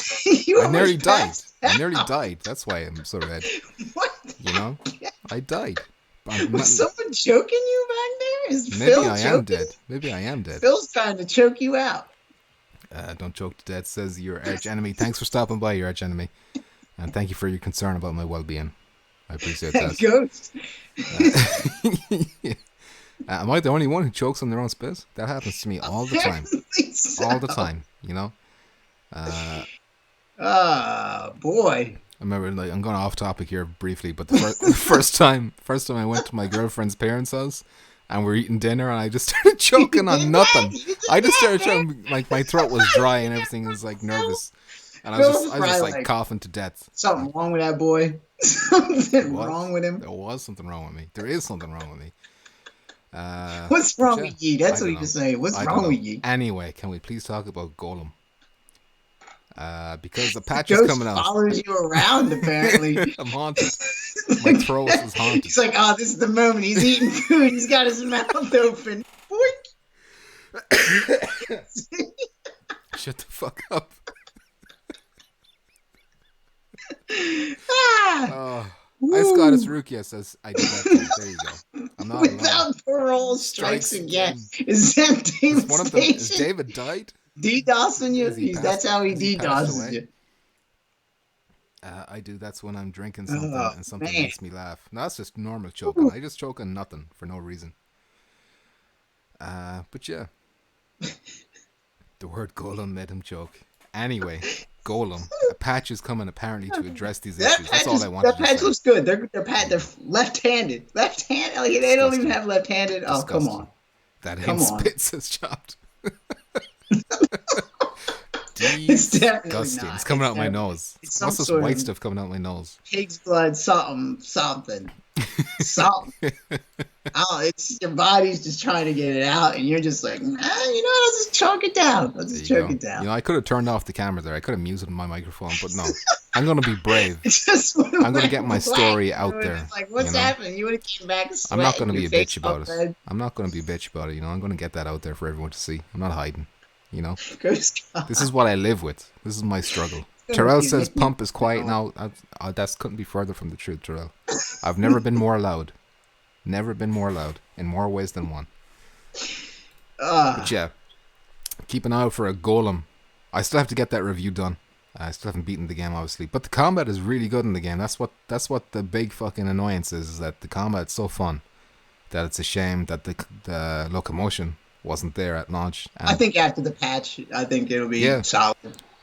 I nearly died. I nearly died. That's why I'm so red. What? You know? I died. Was someone choking you back there? Is Maybe Phil I am dead. Maybe I am dead. Phil's trying to choke you out. Don't choke to death, says your arch enemy. Thanks for stopping by, your arch enemy. And thank you for your concern about my well-being. I appreciate that. Ghost. Am I the only one who chokes on their own spit? That happens to me all the time. So. All the time, you know? Boy. I remember, like, I'm going off topic here briefly, but the first time I went to my girlfriend's parents' house, and we're eating dinner, and I just started choking on nothing. I just started choking, like, my throat was dry and everything was, like, nervous. And I was just like, coughing to death. Something wrong with that boy? Something wrong with him? There was something wrong with me. There is something wrong with me. What's wrong with you? That's what you can say. What's wrong with you? Anyway, can we please talk about Golem? Because the patch is coming out. Follows you around, apparently. I'm haunted. My throat is haunted. He's like, oh, this is the moment. He's eating food. He's got his mouth open. Shut the fuck up. Ice Goddess Rukia says, I did that too. There you go. I'm not Without alone. parole strikes again. Is that David One of them, is David died? DDoSing you? That's how he DDoSes you. I do. That's when I'm drinking something and something makes me laugh. No, that's just normal choking. I just choke on nothing for no reason. But yeah. The word golem made him choke. Anyway, Golem. A patch is coming apparently to address these issues. That's all I wanted to say. That patch looks good. They're left-handed. Left-handed? Like, they don't even have left-handed. Oh, come on. That ain't spits is chopped. It's definitely disgusting. not. It's coming out my nose. What's this white stuff coming out my nose? Pig's blood, something. Something. Oh, it's your body's just trying to get it out, and you're just like, I'll just choke it down. It down. You know, I could have turned off the camera there. I could have muted my microphone, but no. I'm gonna be brave. I'm gonna get my story out there. Like, what's happening? You would have came back. I'm not gonna be a bitch about it. I'm not gonna be a bitch about it. You know, I'm gonna get that out there for everyone to see. I'm not hiding. You know, this is what I live with. This is my struggle. Terrell says Pump is quiet now. That couldn't be further from the truth, Terrell. I've never been more loud. Never been more loud in more ways than one. But yeah, keep an eye out for a Golem. I still have to get that review done. I still haven't beaten the game, obviously, but the combat is really good in the game. That's what the big fucking annoyance is that the combat's so fun that it's a shame that the locomotion wasn't there at launch. And I think after the patch, I think it'll be solid.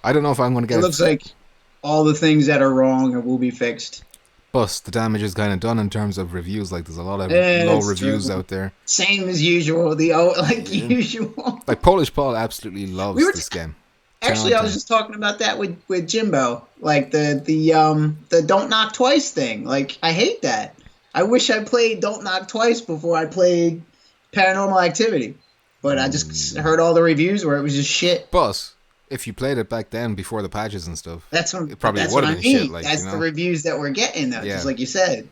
I don't know if I'm going to get it. Looks like all the things that are wrong will be fixed. Plus, the damage is kind of done in terms of reviews. Like, there's a lot of low reviews out there. Same as usual. Usual. Like, Polish Paul absolutely loves this game. Actually, I was just talking about that with Jimbo. Like, the Don't Knock Twice thing. Like, I hate that. I wish I played Don't Knock Twice before I played Paranormal Activity. But I just heard all the reviews where it was just shit. But if you played it back then before the patches and stuff, it probably that's would what have I been mean. shit. Like, that's the reviews that we're getting, though, just like you said.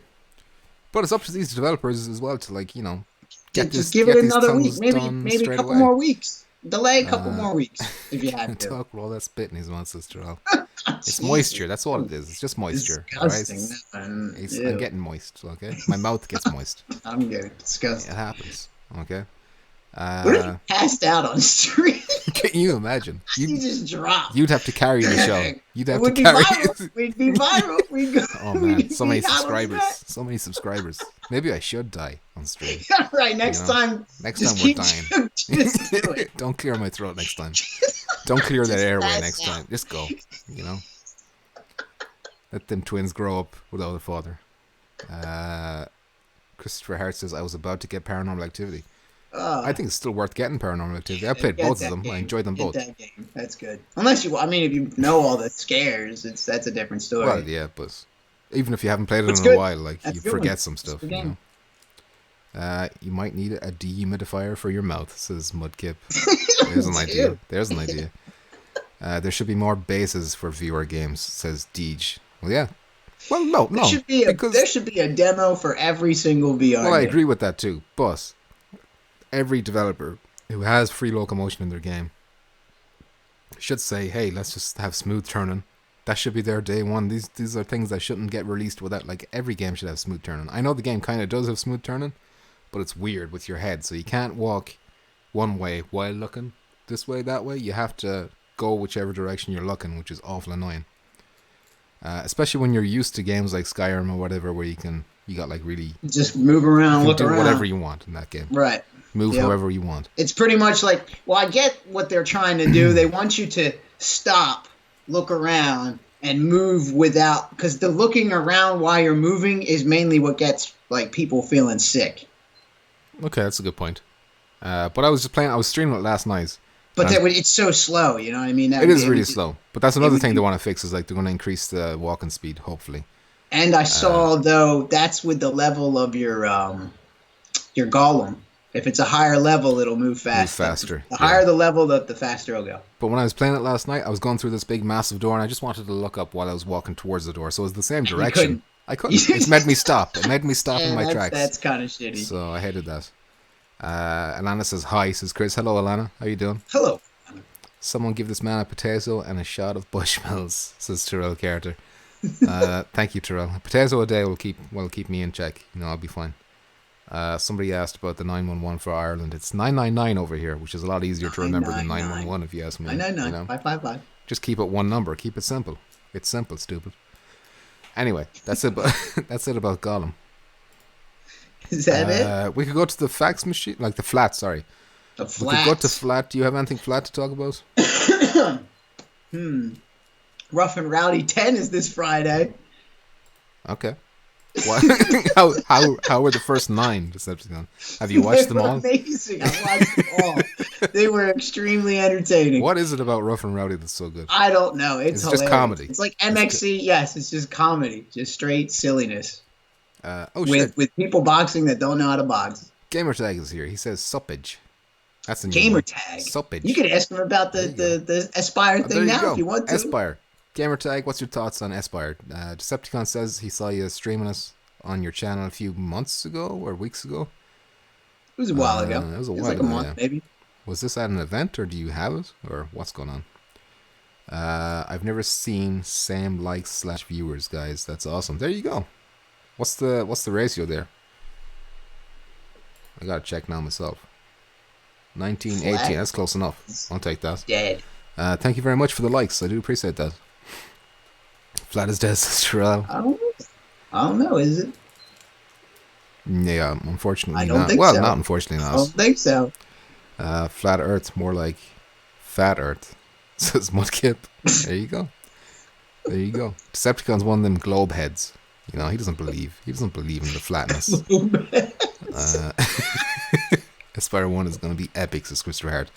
But it's up to these developers as well to, like, just give it another week, maybe a couple more weeks. Delay a couple more weeks if you have to. Talk with all that spit in his mouth, sister. It's moisture. That's all it is. It's just moisture. Disgusting. Right? I'm getting moist. Okay, my mouth gets moist. I'm getting disgusted. It happens. Okay. What if you passed out on the street? Can you imagine? You just drop. You'd have to carry the show. You'd have It would to be carry. viral. We'd be viral. We'd go. Oh man, so many we'd be out on the subscribers. net. So many subscribers. Maybe I should die on stream. Right. Next time. Next just time we're keep dying. Just do it. Don't clear my throat next time. Don't clear that Just airway pass next out. time. Just go. You know. Let them twins grow up without a father. Christopher Hart says, I was about to get Paranormal Activity. I think it's still worth getting Paranormal Activity. I played both of them. I enjoyed them both. That game. That's good. Unless you, I mean, if you know all the scares, that's a different story. Well, yeah, but even if you haven't played it in good. a while, like That's you a good forget one. some stuff. It's a good You know. You might need a dehumidifier for your mouth, says Mudkip. There's an idea. There's an idea. There should be more bases for VR games, says Deej. Well, yeah. Well, no. There should be a demo for every single VR Well, I game. agree with that too. But every developer who has free locomotion in their game should say, hey, let's just have smooth turning. That should be there day one. These are things that shouldn't get released without, like, every game should have smooth turning. I know the game kind of does have smooth turning, but it's weird with your head. So you can't walk one way while looking this way, that way. You have to go whichever direction you're looking, which is awful annoying. Especially when you're used to games like Skyrim or whatever, where you got like really just move around, look do around, whatever you want in that game. Right. Move however you want. It's pretty much like, well, I get what they're trying to do. They want you to stop, look around, and move without, because the looking around while you're moving is mainly what gets like people feeling sick. Okay, that's a good point. But I was streaming it last night. But it's so slow, you know what I mean? It is really slow. But that's another thing they want to fix, is like they're going to increase the walking speed, hopefully. And I saw, though, that's with the level of your golem. If it's a higher level, it'll move faster. The higher the level, the faster it'll go. But when I was playing it last night, I was going through this big, massive door, and I just wanted to look up while I was walking towards the door. So it was the same direction. I couldn't. It made me stop. It made me stop in my tracks. That's kind of shitty. So I hated that. Alana says hi, says Chris. Hello, Alana. How you doing? Hello. Someone give this man a potato and a shot of Bushmills, says Tyrell Carter. Thank you, Tyrell. A potato a day will keep me in check. You know, I'll be fine. Somebody asked about the 911 for Ireland. It's 999 over here, which is a lot easier to remember than 911 if you ask me. 999, you know? 555. Just keep it one number. Keep it simple. It's simple, stupid. Anyway, that's it. That's it about Gollum. Is that it? We could go to the fax machine, like the flat. Sorry. The flat. We could go to flat. Do you have anything flat to talk about? Rough and Rowdy 10 is this Friday. Okay. What? how were the first 9 Decepticon? Have you watched them all? Amazing. I watched them all. They were extremely entertaining. What is it about Rough and Rowdy that's so good? I don't know. It's hilarious. Just comedy. It's like MXC. Yes, it's just comedy. Just straight silliness. With people boxing that don't know how to box. Gamertag is here. He says suppage. That's a new Gamertag. Suppage. You could ask him about the Espire thing now if you want to. Espire. Gamertag, what's your thoughts on Espire? Decepticon says he saw you streaming us on your channel a few months ago or weeks ago. It was a while ago. It was like a month, maybe. Was this at an event, or do you have it, or what's going on? I've never seen same likes / viewers, guys. That's awesome. There you go. What's the ratio there? I gotta check now myself. 1918. Flat. That's close enough. I'll take that. Dead. Thank you very much for the likes. I do appreciate that. Flat as death, Sister Al. I don't know. Is it? Yeah, unfortunately I don't not. think Well, so. not unfortunately not. I don't think so. Flat Earth, more like Fat Earth, says Mudkip. There you go. There you go. Decepticon's one of them globe heads. You know, he doesn't believe in the flatness. Espire 1 is going to be epic, says Christopher Hart.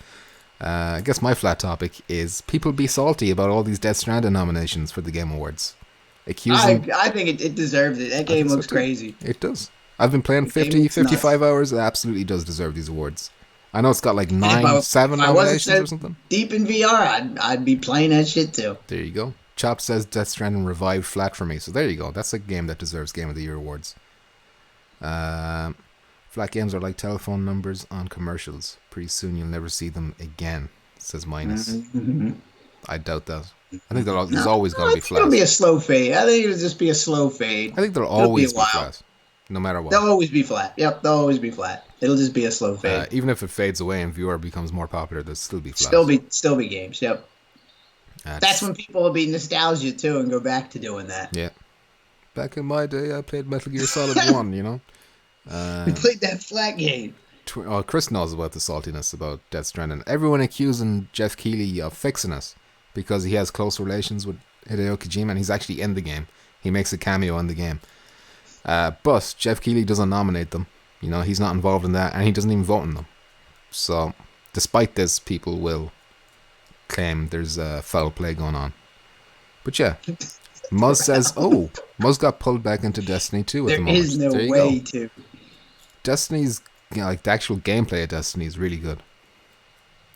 I guess my flat topic is people be salty about all these Death Stranding nominations for the Game Awards. I think it deserves it. That game looks crazy. It does. I've been playing 55 hours. It absolutely does deserve these awards. I know it's got like 7 nominations or something. Deep in VR, I'd be playing that shit too. There you go. Chop says Death Stranding revived flat for me. So there you go. That's a game that deserves Game of the Year awards. Flat games are like telephone numbers on commercials. Pretty soon you'll never see them again, says Minus. Mm-hmm. I doubt that. I think there's always going to be flat. It'll be a slow fade. I think it'll just be a slow fade. I think there'll always be flat. no matter what. They'll always be flat. Yep, they'll always be flat. It'll just be a slow fade. Even if it fades away and VR becomes more popular, they'll still be flat. Still be games. Yep. That's when people will be nostalgia too and go back to doing that. Yeah. Back in my day, I played Metal Gear Solid 1, you know? We played that flat game. Chris knows about the saltiness about Death Stranding. Everyone accusing Jeff Keighley of fixing us because he has close relations with Hideo Kojima, and he's actually in the game. He makes a cameo in the game. But Jeff Keighley doesn't nominate them. You know, he's not involved in that, and he doesn't even vote in them. So, despite this, people will claim there's foul play going on. But yeah, Muzz says, Muzz got pulled back into Destiny 2 at the moment. There is no way to. Destiny's, like the actual gameplay of Destiny is really good.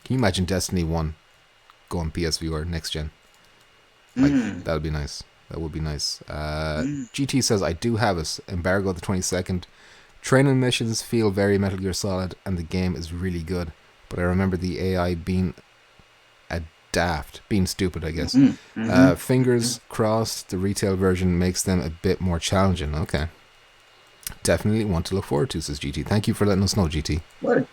Can you imagine Destiny 1 going PSVR next gen? Like, that would be nice. That would be nice. GT says, I do have it. Embargo the 22nd. Training missions feel very Metal Gear Solid, and the game is really good. But I remember the AI being being stupid, I guess. Fingers crossed, the retail version makes them a bit more challenging. Okay. Definitely want to look forward to, says GT. Thank you for letting us know, GT. Word.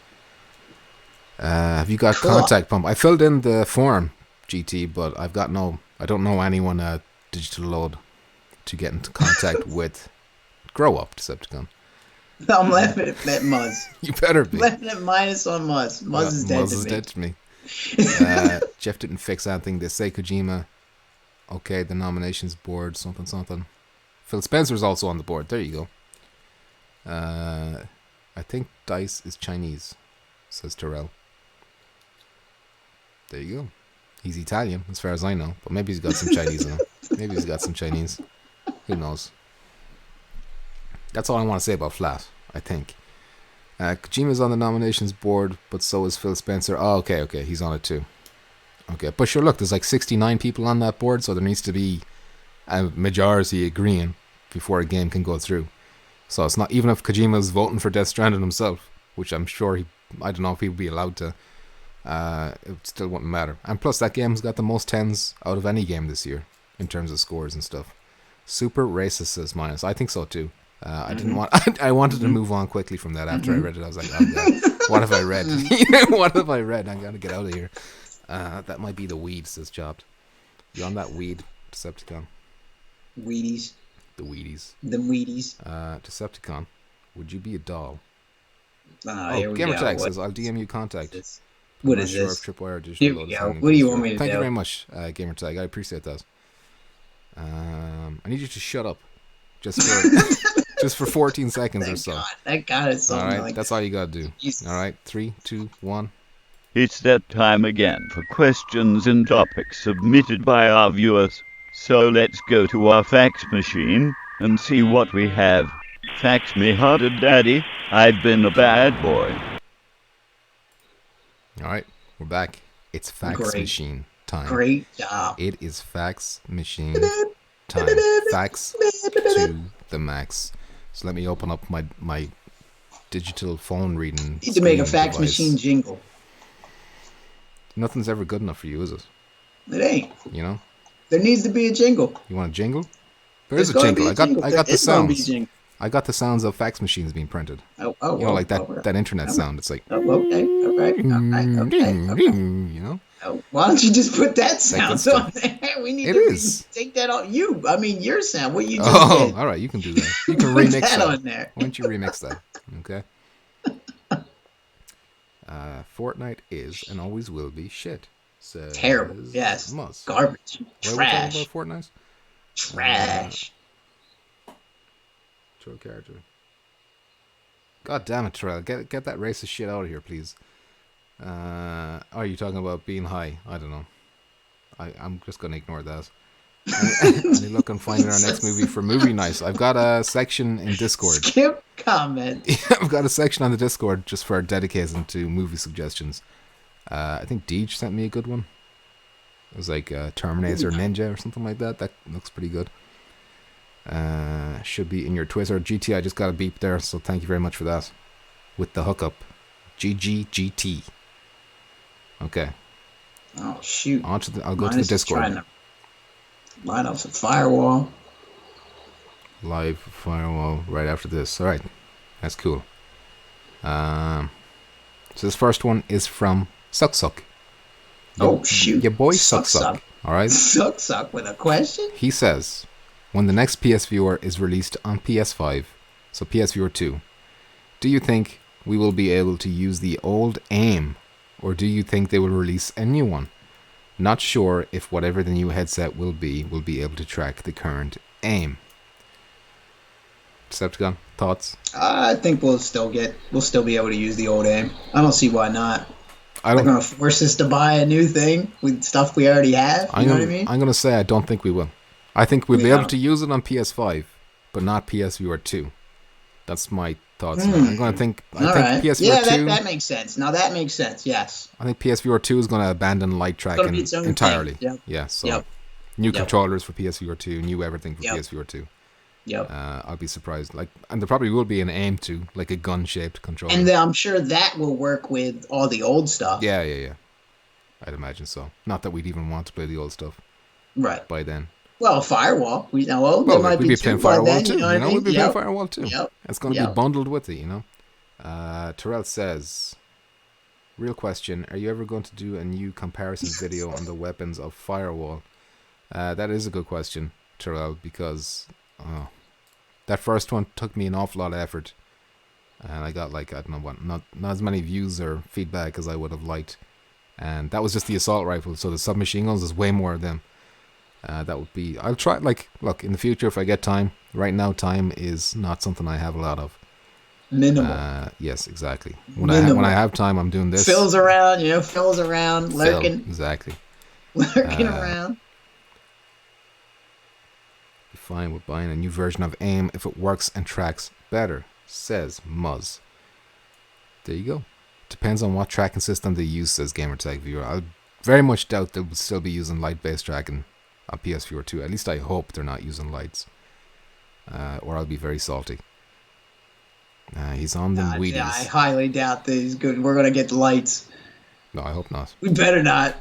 Have you got contact pump? I filled in the form, GT, but I don't know anyone at Digital Load to get into contact with. Grow up, Decepticon. I'm laughing at Muzz. You better be. Laughing at minus on Muzz. Muzz is dead. Muzz is dead to me. Jeff didn't fix anything. They say Kojima. Okay, the nominations board, something. Phil Spencer's also on the board. There you go. I think Dice is Chinese, says Terrell. There you go. He's Italian, as far as I know. But maybe he's got some Chinese in him. Maybe he's got some Chinese. Who knows? That's all I want to say about Flat, I think. Kojima's on the nominations board, but so is Phil Spencer. Oh, okay. He's on it too. Okay, but sure, look, there's like 69 people on that board, so there needs to be a majority agreeing before a game can go through. So it's not, even if Kojima's voting for Death Stranding himself, which I'm sure I don't know if he'd be allowed to, it still wouldn't matter. And plus, that game's got the most 10s out of any game this year, in terms of scores and stuff. Super racist, says Minus. I think so too. I didn't want. I wanted to move on quickly from that after I read it. I was like, oh God, what have I read? What have I read? I'm gonna get out of here. That might be the weed, says Chopped. You on that weed, Decepticon? Weedies. The Weedies. The Weedies. Decepticon, would you be a doll? Gamertag says, I'll DM you contact. What is this? What do you want me to do? Thank you very much, Gamertag. I appreciate that. I need you to shut up. Just for 14 seconds or so. Thank God it's something. All right, that's all you gotta do. Jesus. All right, 3, 2, 1. It's that time again for questions and topics submitted by our viewers. So let's go to our fax machine and see what we have. Fax me harder, Daddy. I've been a bad boy. All right, we're back. It's fax machine time. Great job. It is fax machine time. Fax to the max. So let me open up my digital phone reading. Need to make a fax machine jingle. Nothing's ever good enough for you, is it? It ain't. You know? There needs to be a jingle. You want a jingle? There's a jingle. I got the sounds. I got the sounds of fax machines being printed. You know, like that internet sound. It's like. Okay. All right. You know. Why don't you just put that sound on there? We need to take that off. Your sound. What you just did. All right. You can do that. You can remix that on there. Why don't you remix that? Okay. Fortnite is and always will be shit. Says terrible. Yes. Muzz. Garbage. Trash. What about Fortnite? Trash. Troll character. God damn it, Terrell. Get that racist shit out of here, please. Are you talking about being high? I don't know. I'm just going to ignore that. Any luck on finding our next movie for Movie Nights? I've got a section in Discord. Skip comment. I've got a section on the Discord just for dedicated to movie suggestions. I think Deej sent me a good one. It was like Terminator Ninja or something like that. That looks pretty good. Should be in your Twitter. GT, I just got a beep there, so thank you very much for that. With the hookup. GGGT. Okay. Oh, shoot. I'll go to the Discord. Trying to line up some firewall. live firewall right after this. All right, that's cool. So this first one is from Suck. Oh shoot! Your boy Suck. All right. Suck with a question. He says, when the next PSVR is released on PS5, so PSVR 2, do you think we will be able to use the old aim, or do you think they will release a new one? Not sure if whatever the new headset will be able to track the current aim. Decepticon, thoughts? I think we'll still be able to use the old aim. I don't see why not. They're going to force us to buy a new thing with stuff we already have. You know what I mean? I'm going to say I don't think we will. I think we'll be able to use it on PS5, but not PSVR 2. That's my thoughts. I'm going to think. I think PSVR 2. That makes sense. Now that makes sense. Yes. I think PSVR 2 is going to abandon light tracking entirely. Yep. Yeah. So new controllers for PSVR 2, new everything for PSVR 2. Yep. I'll be surprised. And there probably will be an aim to like a gun-shaped controller. And I'm sure that will work with all the old stuff. Yeah. I'd imagine so. Not that we'd even want to play the old stuff. Right. By then. Well, Firewall. We'd be playing Firewall too. We'd be playing Firewall too. Yep. It's going to be bundled with it, Terrell says, real question, are you ever going to do a new comparison video on the weapons of Firewall? That is a good question, Terrell, because that first one took me an awful lot of effort. And I got I don't know what, not as many views or feedback as I would have liked. And that was just the assault rifle, so the submachine guns is way more of them. That would be, I'll try, look, in the future if I get time. Right now time is not something I have a lot of. Minimal. Yes, exactly. When I have time, I'm doing this. Phil's around, lurking. Exactly. Lurking around. Be fine with buying a new version of AIM if it works and tracks better, says Muzz. There you go. Depends on what tracking system they use, says Gamertag Viewer. I very much doubt they'll still be using light-based tracking on PSVR 2. At least I hope they're not using lights. Or I'll be very salty. He's on the Wheaties. I highly doubt that he's good. We're gonna get the lights. No, I hope not. We better not.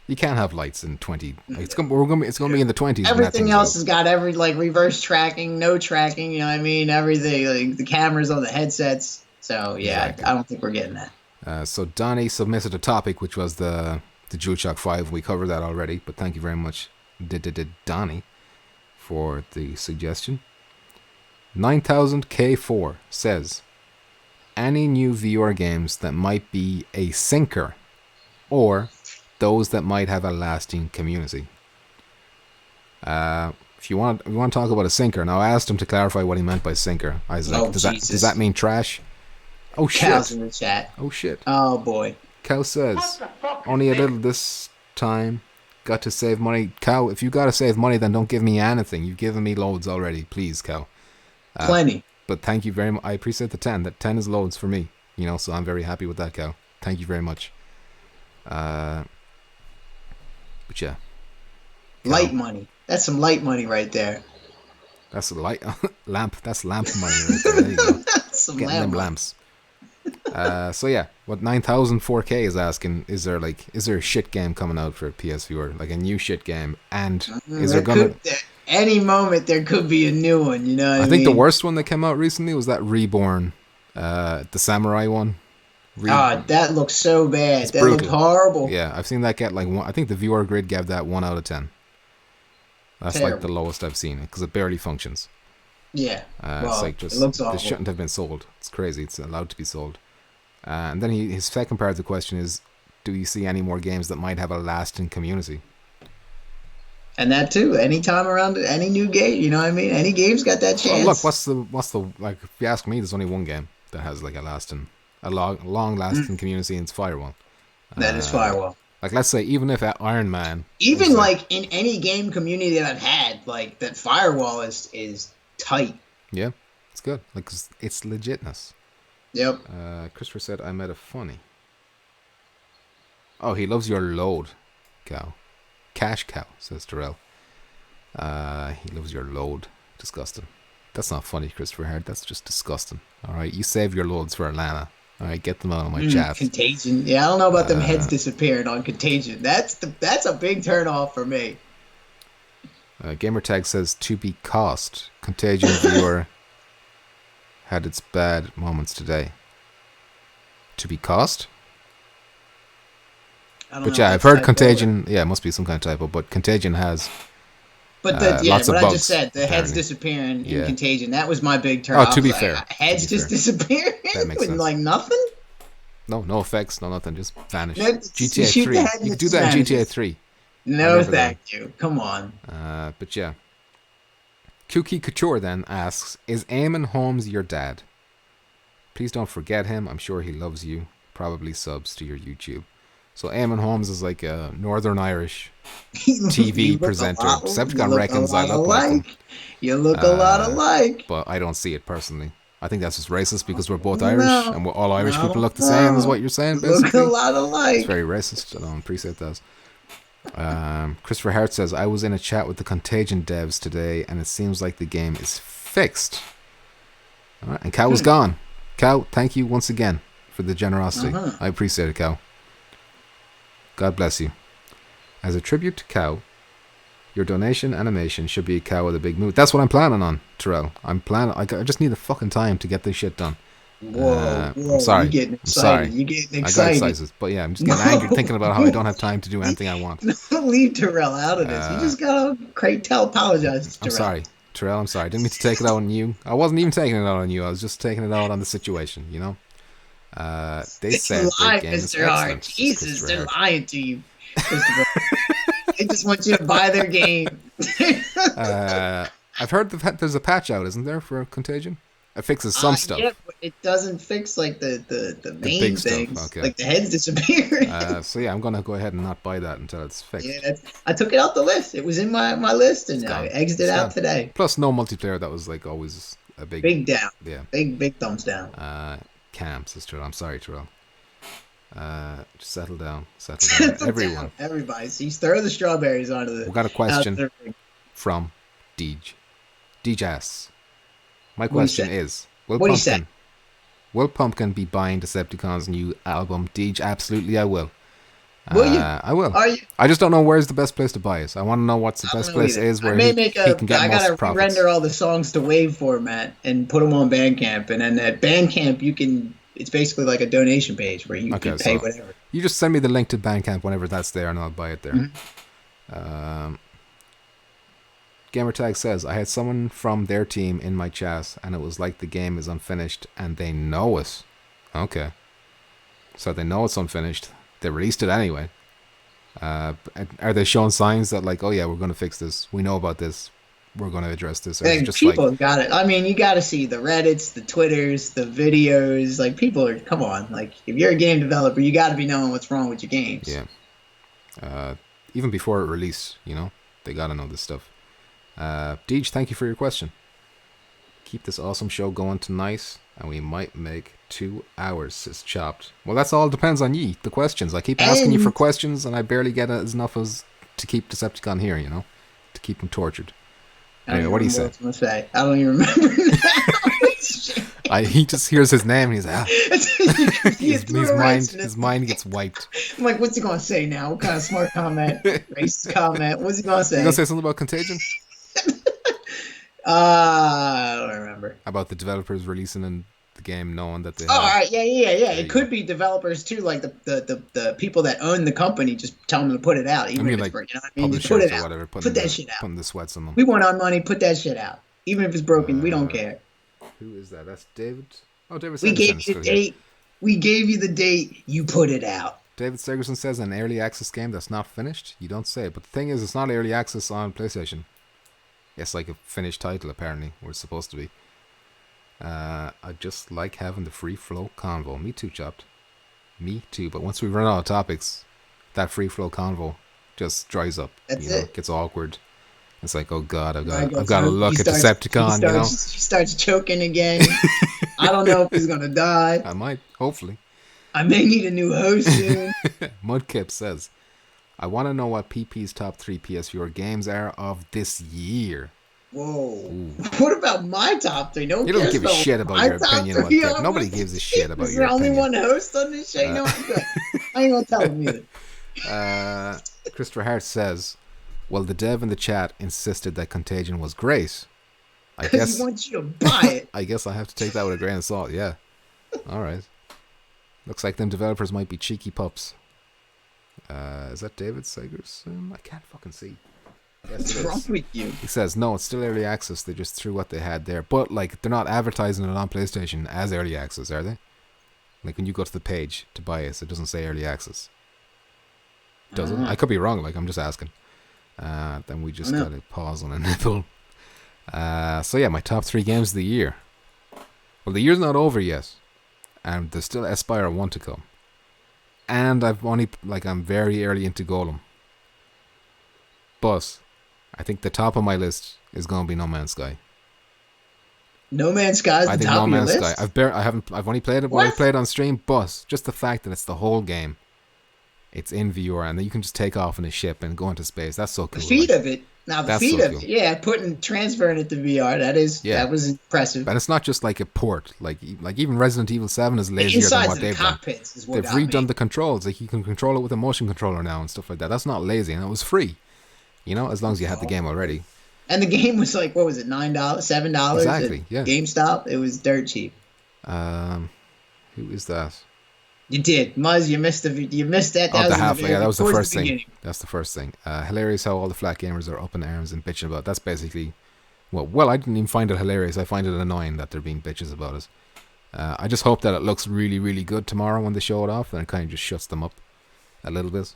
You can't have lights in 20. It's gonna be in the 20s. Everything else has got reverse tracking, no tracking. You know what I mean? Everything, the cameras on the headsets. So yeah, exactly. I don't think we're getting that. So Donnie submitted a topic, which was the Dualshock 5. We covered that already, but thank you very much, Donnie, for the suggestion. 9000K4 says, any new VR games that might be a sinker, or those that might have a lasting community. If you want to talk about a sinker, now I asked him to clarify what he meant by sinker. I was like, does that mean trash? Oh shit! Cow's in the chat. Oh shit! Oh boy. Cow says, only a little this time. Got to save money. Cow, if you gotta save money, then don't give me anything. You've given me loads already. Please, Cow. Plenty. But thank you very much. I appreciate the 10. That 10 is loads for me. So I'm very happy with that, Cow. Thank you very much. But yeah. Cow. Light money. That's some light money right there. That's a light lamp. That's lamp money right there. There you go. Some Getting them lamps. So yeah, what 9004K is asking, is there a shit game coming out for PSVR, like a new shit game, and is there gonna any moment there could be a new one, you know what I mean? think the worst one that came out recently was that Reborn, the samurai one. That looks so bad. That brutal. looked horrible. Yeah, I've seen that get one. I think the VR grid gave that 1 out of 10. That's terrible. Like the lowest I've seen it, because it barely functions. Yeah. It looks awful. This shouldn't have been sold. It's crazy. It's allowed to be sold. And then his second part of the question is, do you see any more games that might have a lasting community? And that too, anytime around any new game, you know what I mean? Any game's got that chance. Well, look, what's the like? If you ask me, there's only one game that has like a long lasting community, and it's Firewall. That is Firewall. Like, let's say, even if Iron Man, even like in any game community that I've had, like that Firewall is tight. Yeah, it's good. Like, it's legitness. Yep. Christopher said, I met a funny. Oh, he loves your load, Cow. Cash Cow, says Terrell. He loves your load. Disgusting. That's not funny, Christopher Hart. That's just disgusting. Alright, you save your loads for Alana. Alright, get them out of my chat. Contagion. Yeah, I don't know about them heads disappearing on Contagion. That's a big turn off for me. Gamertag says, to be cost. Contagion viewer had its bad moments today. To be cost? But yeah, I've heard Contagion. Yeah, it must be some kind of typo. But Contagion has. But lots of what bugs, I just said, the apparently. heads disappearing in Yeah. Contagion, that was my big turn. Oh, to be fair. Heads just disappearing That makes with sense. like nothing? No effects, no nothing, just vanish. Shoot GTA the 3. head You and could it do that in vanishes. GTA 3. No, thank you. Come on. But yeah. Kuki Couture then asks, is Eamon Holmes your dad? Please don't forget him. I'm sure he loves you. Probably subs to your YouTube. So Eamon Holmes is like a Northern Irish TV presenter. Decepticon reckons I look like him. You look a lot alike. But I don't see it personally. I think that's just racist because we're both Irish and all Irish people look the same is what you're saying, basically. Look a lot alike. It's very racist. I don't appreciate that. Christopher Hart says, I was in a chat with the Contagion devs today and it seems like the game is fixed. All right. And Cow was gone. Cow, thank you once again for the generosity. I appreciate it, Cow. God bless you. As a tribute to Cow, your donation animation should be a cow with a big mood. That's what I'm planning on, Terrell. I just need the fucking time to get this shit done. Whoa, I'm sorry. You're getting excited. I'm sorry. You're getting I got excited. excited. But yeah, I'm just getting angry thinking about how I don't have time to do anything I want. Don't leave Terrell out of this. You just gotta apologize to Terrell. I'm sorry. Terrell, I'm sorry. I didn't mean to take it out on you. I wasn't even taking it out on you. I was just taking it out on the situation, you know? They said the game is Mr. Hart. excellent. Jesus, they're lying to you, Christopher. They just want you to buy their game. I've heard there's a patch out, isn't there, for Contagion? It fixes some stuff. Yeah, but it doesn't fix like the main big things. stuff, okay. Like the heads disappearing. So yeah, I'm gonna go ahead and not buy that until it's fixed. Yeah, I took it out the list. It was in my list, and I exited out today. Plus, no multiplayer. That was like always a big down. Yeah, big thumbs down. Cam says Terrell. I'm sorry, Terrell. Just settle down, everyone. Everybody, see, throw the strawberries onto the. We got a question from Deej. Deej asks, my question is, will Pumpkin be buying Decepticon's new album? Deej, absolutely, I will. Will you? I will. Are you? I just don't know where's the best place to buy it. I want to know what's the best place is where he can get most profits. Render all the songs to WAV format and put them on Bandcamp, and then at Bandcamp you can. It's basically like a donation page where you can pay whatever. You just send me the link to Bandcamp whenever that's there, and I'll buy it there. Mm-hmm. Gamertag says, I had someone from their team in my chat, and it was like the game is unfinished, and they know it. Okay. So they know it's unfinished. They released it anyway. Are they showing signs that like, oh yeah, we're going to fix this. We know about this. We're going to address this. Or just people have got it. I mean, you got to see the Reddits, the Twitters, the videos. Like, people are, come on. Like, if you're a game developer, you got to be knowing what's wrong with your games. Yeah. Even before it released, you know, they got to know this stuff. Deej, thank you for your question. Keep this awesome show going tonight, and we might make 2 hours, says Chopped. Well, that's all depends on ye, the questions. I keep asking you for questions, and I barely get as enough as to keep Decepticon here, you know, to keep him tortured. Anyway, what do you say? I don't even remember now. He just hears his name and he's like, his mind gets wiped. I'm like, what's he gonna say now? What kind of smart comment? Racist comment? What's he gonna say? You gonna say something about Contagion? I don't remember. About the developers releasing in the game knowing that they all right, yeah. It could be developers too, like the people that own the company just tell them to put it out. Even if it's broken, you know what I mean? Just put it out. Whatever, put that shit out. Putting the sweats on them. We want our money. Put that shit out. Even if it's broken, we don't care. Who is that? That's David. Oh, David. We gave you the date. We gave you the date. You put it out. David Segerson says an early access game that's not finished. You don't say. But the thing is, it's not early access on PlayStation. It's like a finished title, apparently, or it's supposed to be. I just like having the free flow convo. Me too, Chopped. Me too. But once we run out of topics, that free flow convo just dries up. That's it. It gets awkward. It's like, oh god, I've got to look at Decepticon. You know, he starts choking again. I don't know if he's gonna die. I might, hopefully. I may need a new host soon. Mudkip says, I want to know what PP's top 3 PSVR games are of this year. Whoa. Ooh. What about my top 3? You don't give a shit about your opinion. Mudkip. Nobody gives a shit about your opinion. There's only one host on this show. No, I'm good. I ain't gonna tell him either. Christopher Hart says, Well, the dev in the chat insisted that Contagion was great. I Because guess he wants you to buy it. I guess I have to take that with a grain of salt. Yeah. All right. Looks like them developers might be cheeky pups. Is that David Segerson? I can't fucking see. Yes, What's wrong with you? He says, no, it's still early access. They just threw what they had there. But, like, they're not advertising it on PlayStation as early access, are they? Like, when you go to the page to buy it doesn't say early access. Does it? I could be wrong, like, I'm just asking. Then we just gotta pause on a nipple. So, yeah, my top 3 games of the year. Well, the year's not over yet. And there's still Espire 1 to come. And I'm very early into Golem. But I think the top of my list is going to be No Man's Sky. No Man's Sky is the top of your list? I've only played it when I played on stream, but just the fact that it's the whole game. It's in VR, and then you can just take off in a ship and go into space. That's so cool. The feat of it. Now, the feat of it. Yeah, transferring it to VR, that was impressive. And it's not just like a port. Like even Resident Evil 7 is lazier than what they've done. They've redone the controls. Like, you can control it with a motion controller now and stuff like that. That's not lazy, and it was free. You know, as long as you had the game already. And the game was like, what was it, $9, $7? Exactly, yeah. GameStop, it was dirt cheap. Who is that? You did, Muzz. You missed that. That was the first thing. That's the first thing. Hilarious how all the flat gamers are up in arms and bitching about it. That's basically, well, I didn't even find it hilarious. I find it annoying that they're being bitches about it. I just hope that it looks really, really good tomorrow when they show it off, and it kind of just shuts them up a little bit.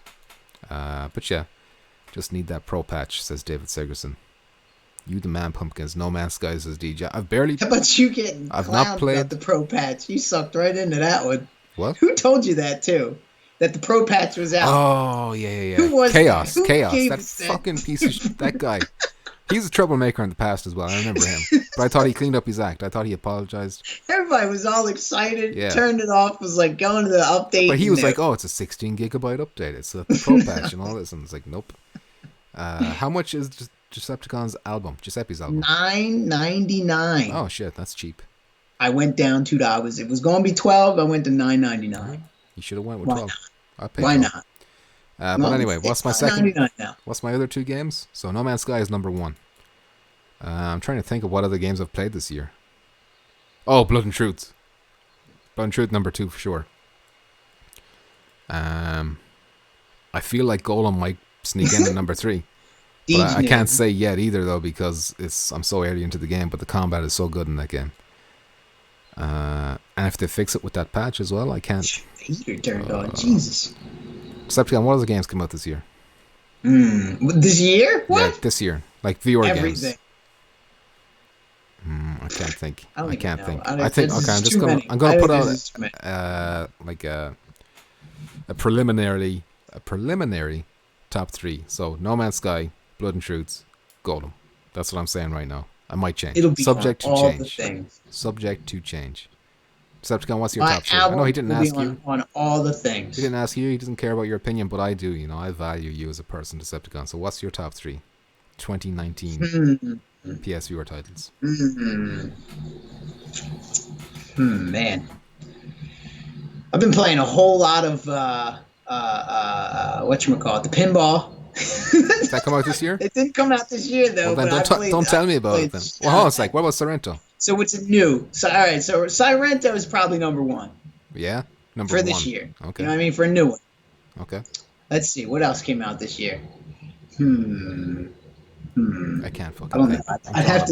But yeah, just need that pro patch, says David Segerson. You the man, Pumpkins. No Man's Sky, says DJ. How about you getting clowned about the pro patch? You sucked right into that one. What? Who told you that too? That the pro patch was out. Oh yeah. Who was Chaos? that Fucking piece of shit. That guy. He's a troublemaker in the past as well. I remember him. But I thought he cleaned up his act. I thought he apologized. Everybody was all excited. Yeah. Turned it off. Was like going to the update. But he was like, "Oh, it's a 16 gigabyte update. It's a pro patch and all this." And it's like, nope. How much is Decepticon's album? Giuseppe's album? $9.99. Oh shit, that's cheap. I went down $2. It was going to be $12. I went to $9.99. You should have went with 12. Why not? But anyway, what's my second? What's my other 2 games? So No Man's Sky is number 1. I'm trying to think of what other games I've played this year. Oh, Blood and Truth. Blood and Truth number 2 for sure. I feel like Golem might sneak in at number 3. But I can't say yet either though, because I'm so early into the game. But the combat is so good in that game. And if they fix it with that patch as well, I can't. Heater turned on. Jesus. Decepticon, what other games come out this year? This year? What? Yeah, this year. Like VR Everything. games. I can't think. I can't know. think. I think okay. I'm gonna put out like a preliminary top 3. So No Man's Sky, Blood and Truth, Golem. That's what I'm saying right now. I might change. It'll be subject to all change. The things. Subject to change. Decepticon, what's your top 3? I know he didn't ask you. On all the things. He didn't ask you. He doesn't care about your opinion, but I do. You know, I value you as a person, Decepticon. So what's your top 3? 2019 PSVR titles. Man. I've been playing a whole lot of whatchamacallit, the pinball. Did that come out this year? It didn't come out this year though. Well, then don't tell me about it then. Well, it's like, what about Sorrento? So it's a new. So all right, so Sorrento is probably number 1. Yeah, number for 1 this year. Okay. You know what I mean, for a new one. Okay. Let's see what else came out this year. I can't fucking. I don't know. I'd have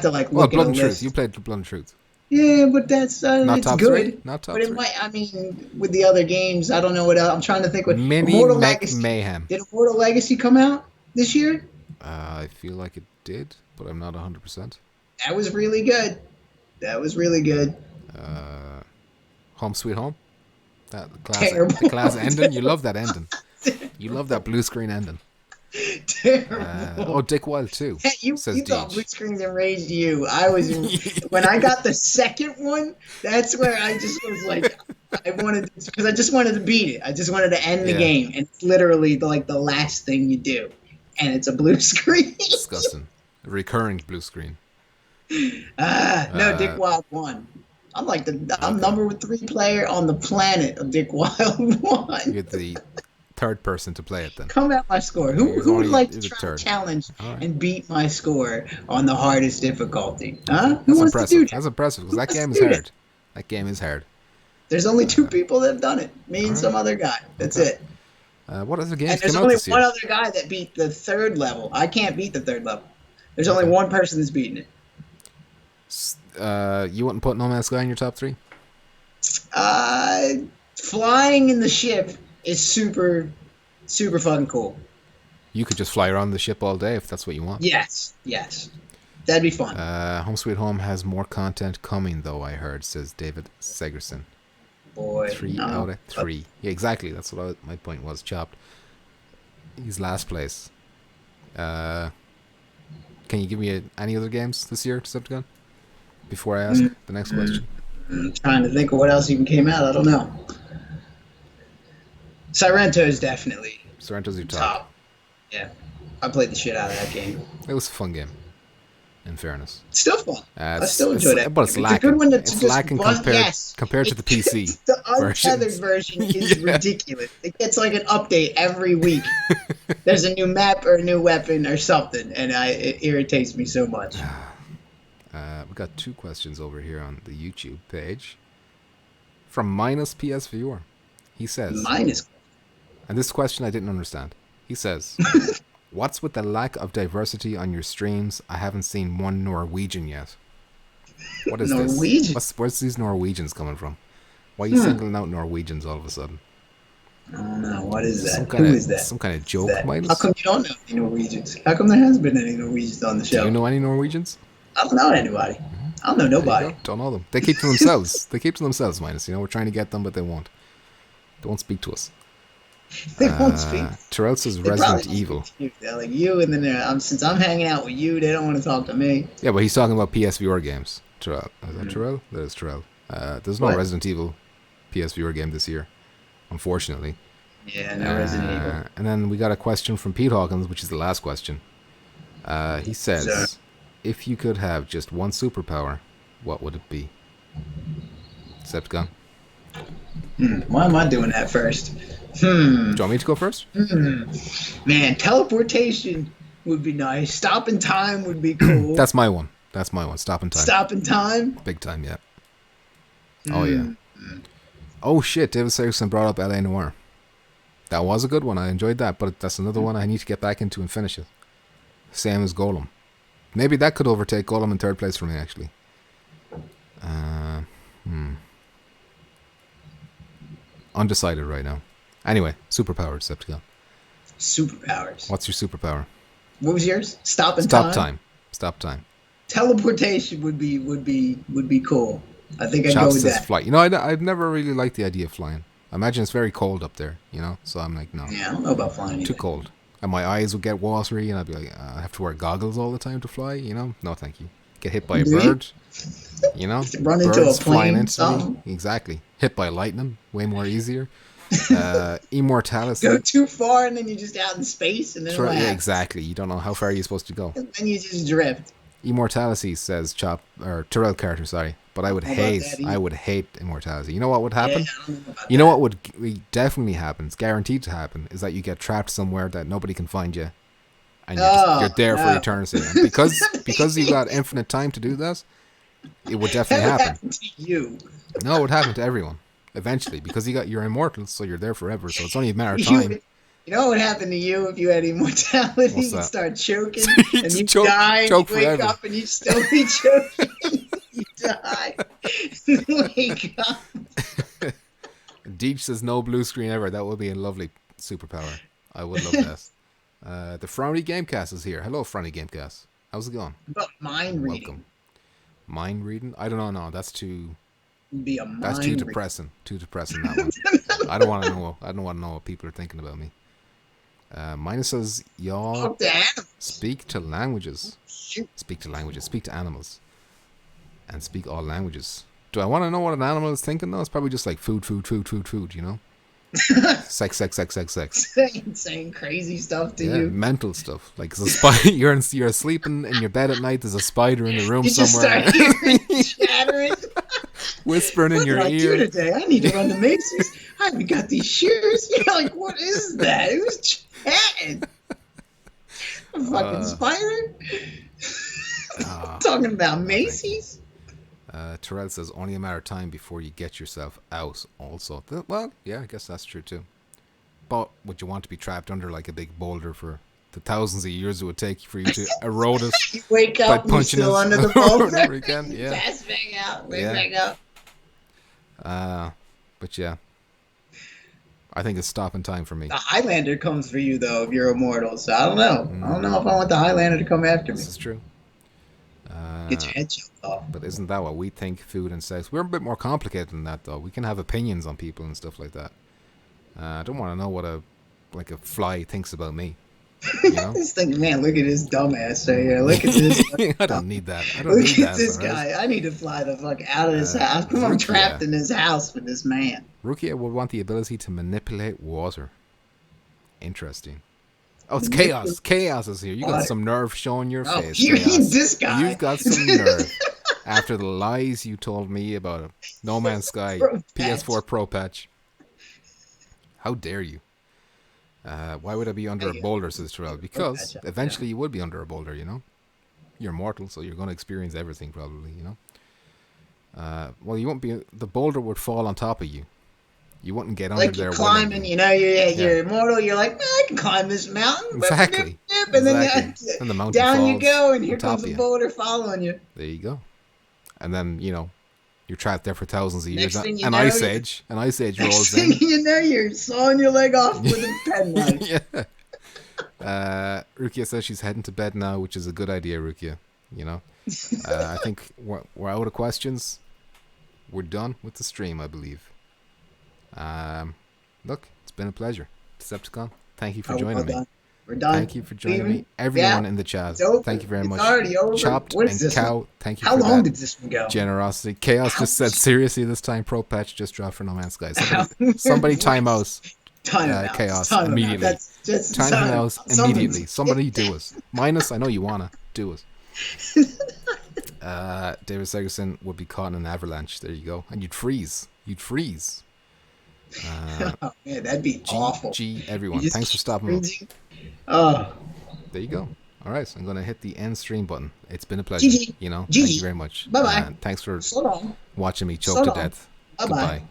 to like look Blood at and a Truth. list. You played Blood and Truth. Yeah, but that's not it's top good. 3. Not top but 3. it might. I mean, with the other games, I don't know what else. I'm trying to think. What Mini Immortal Mech Legacy. Mayhem. Did Immortal Legacy come out this year? I feel like it did, but I'm not 100%. That was really good. Home Sweet Home. That Terrible. the class ending. You love that ending. You love that blue screen ending. Terrible. Dick Wild too. You says thought Deej. blue screens enraged you. I was when I got the second one. That's where I just was like, because I just wanted to beat it. I just wanted to end the game, and it's literally like the last thing you do, and it's a blue screen. Disgusting. A recurring blue screen. No, Dick Wild won. I'm number 3 player on the planet of Dick Wild 1. You're the third person to play it then. Come at my score. You're Who would only- like to you're the try third. to challenge Alright. and beat my score on the hardest difficulty? Huh? Who That's wants impressive. to do that? That's impressive because that Let's game is do that. hard. That game is hard. There's only 2 people that have done it. Me and Alright. some other guy. That's Okay. it. What other games And there's came out only this year? one other guy that beat the 3rd level. I can't beat the 3rd level. There's only one person that's beaten it. You wouldn't put No Man's Sky in your top 3? Flying in the ship is super, super fucking cool. You could just fly around the ship all day if that's what you want. Yes. That'd be fun. Home Sweet Home has more content coming, though, I heard, says David Segerson. Boy. 3 no. out of 3. Yeah, exactly. That's what my point was. Chopped. He's last place. Can you give me any other games this year, Decepticon? Before I ask the next question. I'm trying to think of what else even came out. I don't know. Sorrento is definitely Sorrento's your top. top. Yeah. I played the shit out of that game. It was a fun game, in fairness. It's still fun. I still enjoy that. But it's game. lacking. a good one to It's just lacking bust- compared, yes. compared to the PC. The untethered versions. version is Yeah. ridiculous. It gets like an update every week. There's a new map or a new weapon or something, and it irritates me so much. We got 2 questions over here on the YouTube page. From Minus PSVR. He says, Minus. and this question I didn't understand. He says, what's with the lack of diversity on your streams? I haven't seen one Norwegian yet. What is Norwegian? this? Where's these Norwegians coming from? Why are you singling out Norwegians all of a sudden? I don't know. What is that? Some Who kind is of that? some kind of joke, That- How Minus? come you don't know any Norwegians? How come there hasn't been any Norwegians on the Do show? you know any Norwegians? I don't know anybody. I don't know There you nobody. go. Don't know them. They keep to themselves. They keep to themselves, Minus. You know, we're trying to get them, but they won't. They won't speak to us. They won't speak. Terrell says They Resident probably Evil. won't speak to you. They're like you, and then since I'm hanging out with you, they don't want to talk to me. Yeah, but he's talking about PSVR games. Terrell. Is that Terrell? That is Terrell. There's no What? Resident Evil PSVR game this year, unfortunately. Yeah, no Resident Evil. And then we got a question from Pete Hawkins, which is the last question. He says, Sir. if you could have just one superpower, what would it be? Decepticon. Why am I doing that first? Do you want me to go first? Man, teleportation would be nice. Stop in time would be cool. That's my one. That's my one. Stop in time. Stop in time. Big time, yeah. Oh, yeah. Oh, shit. David Segerson brought up LA Noire. That was a good one. I enjoyed that, but that's another one I need to get back into and finish it. Same as Golem. Maybe that could overtake Golem in 3rd place for me, actually. Undecided right now. Anyway, superpowers, Decepticon. Superpowers. What's your superpower? What was yours? Stop in Stop time. Stop time. Teleportation would be cool. I think I'd go Chops with says that. flight. You know, I've never really liked the idea of flying. I imagine it's very cold up there, you know? So I'm like, no. Yeah, I don't know about flying Too either. cold. And my eyes would get watery, and I'd be like, I have to wear goggles all the time to fly, you know? No, thank you. Get hit by a Do you? bird, you know? Run into a Birds flying plane, into me. something. Exactly. Hit by lightning, way more easier. Immortality. Go too far and then you're just out in space and then what Yeah, happens? exactly. You don't know how far you're supposed to go. And then you just drift. Immortality says Terrell Carter, sorry. But I would How about hate, that, I would hate immortality. You know what would happen? Yeah, I don't know about You know that. what would definitely happen? It's guaranteed to happen. Is that you get trapped somewhere that nobody can find you, and you're there for no. eternity. And because you got infinite time to do that, it would definitely That would happen. happen to you. No, it would happen to everyone eventually because you're immortal, so you're there forever. So it's only a matter of time. You know what would happen to you if you had immortality? What's You'd that? start choking, You'd and you choke- die, and choke you wake forever. up, and you still be choking. You die. Wake up. Deej says no blue screen ever. That would be a lovely superpower. I would love that. The Frowny Gamecast is here. Hello, Frowny Gamecast. How's it going? But mind reading Welcome. Mind reading? I don't know. No, that's too. would be a mind That's too reading. depressing. Too depressing, that one. I don't want to know. I don't want to know what people are thinking about me. Minus says, y'all Talk to animals. speak to languages. Shoot. Speak to languages. Speak to animals. And speak all languages. Do I want to know what an animal is thinking, though? It's probably just like food, you know? Sex. Saying crazy stuff to Yeah, you. mental stuff. Like there's a spider. You're sleeping in your bed at night. There's a spider in the room You just somewhere. start hearing chattering. whispering in What your did I do ear. today? I need to run to Macy's. I haven't got these shoes. You're like, what is that? Who's chatting? A fucking spider? Talking about Macy's? Terrell says, only a matter of time before you get yourself out also. Well, yeah, I guess that's true too. But would you want to be trapped under like a big boulder for the thousands of years it would take for you to erode us? You wake up and you're still under the boulder. Again? Yeah. Pass back out. Wake back up. But yeah. I think it's stopping time for me. The Highlander comes for you, though, if you're immortal. So I don't know. I don't know if I want the Highlander to come after me. This is true. Get your head chopped off. But isn't that what we think, food and sex? We're a bit more complicated than that, though. We can have opinions on people and stuff like that. I don't want to know what a fly thinks about me. You know? Just thinking, man, look at this dumbass right here. Look at this. I don't need that. I don't need that. Look at this guy. I need to fly the fuck out of this house. I'm trapped in this house with this man. Rukia would want the ability to manipulate water. Interesting. Oh, it's Chaos. Chaos is here. You got some nerve showing your face. You need this guy. You've got some nerve. After the lies you told me about a No Man's Sky PS4 Pro patch. How dare you? Why would I be under a boulder, says Terrell? Because eventually you would be under a boulder, you know? You're mortal, so you're going to experience everything probably, you know? Well, you won't be... The boulder would fall on top of you. You wouldn't get under there. Like you're climbing, you know, you're immortal. You're like, I can climb this mountain. Exactly. And then and the mountain down falls you go, and here comes a a boulder following you. There you go. And then, you know, you're trapped there for thousands of years. An ice age rolls in. Next thing you know, you're sawing your leg off with a penknife. Yeah. Rukia says she's heading to bed now, which is a good idea, Rukia. You know, I think we're out of questions. We're done with the stream, I believe. Look, it's been a pleasure. Decepticon, thank you for joining me. We're done. Thank you for joining me. Everyone in the chat, thank you very much. It's already over. Chopped and Cow, thank you How for long that did this one go? generosity. Chaos just said, seriously, this time Pro Patch just dropped for No Man's Sky. Somebody time out. Chaos immediately. Time out immediately. Somebody do us. Minus, I know you wanna do us. David Segerson would be caught in an avalanche. There you go, and you'd freeze. Oh man, that'd be awful. Everyone, thanks for stopping. Oh, there you go. All right, so I'm gonna hit the end stream button. It's been a pleasure. You know, thank you very much. Bye bye. Thanks for so long. watching me choke to death. Bye bye.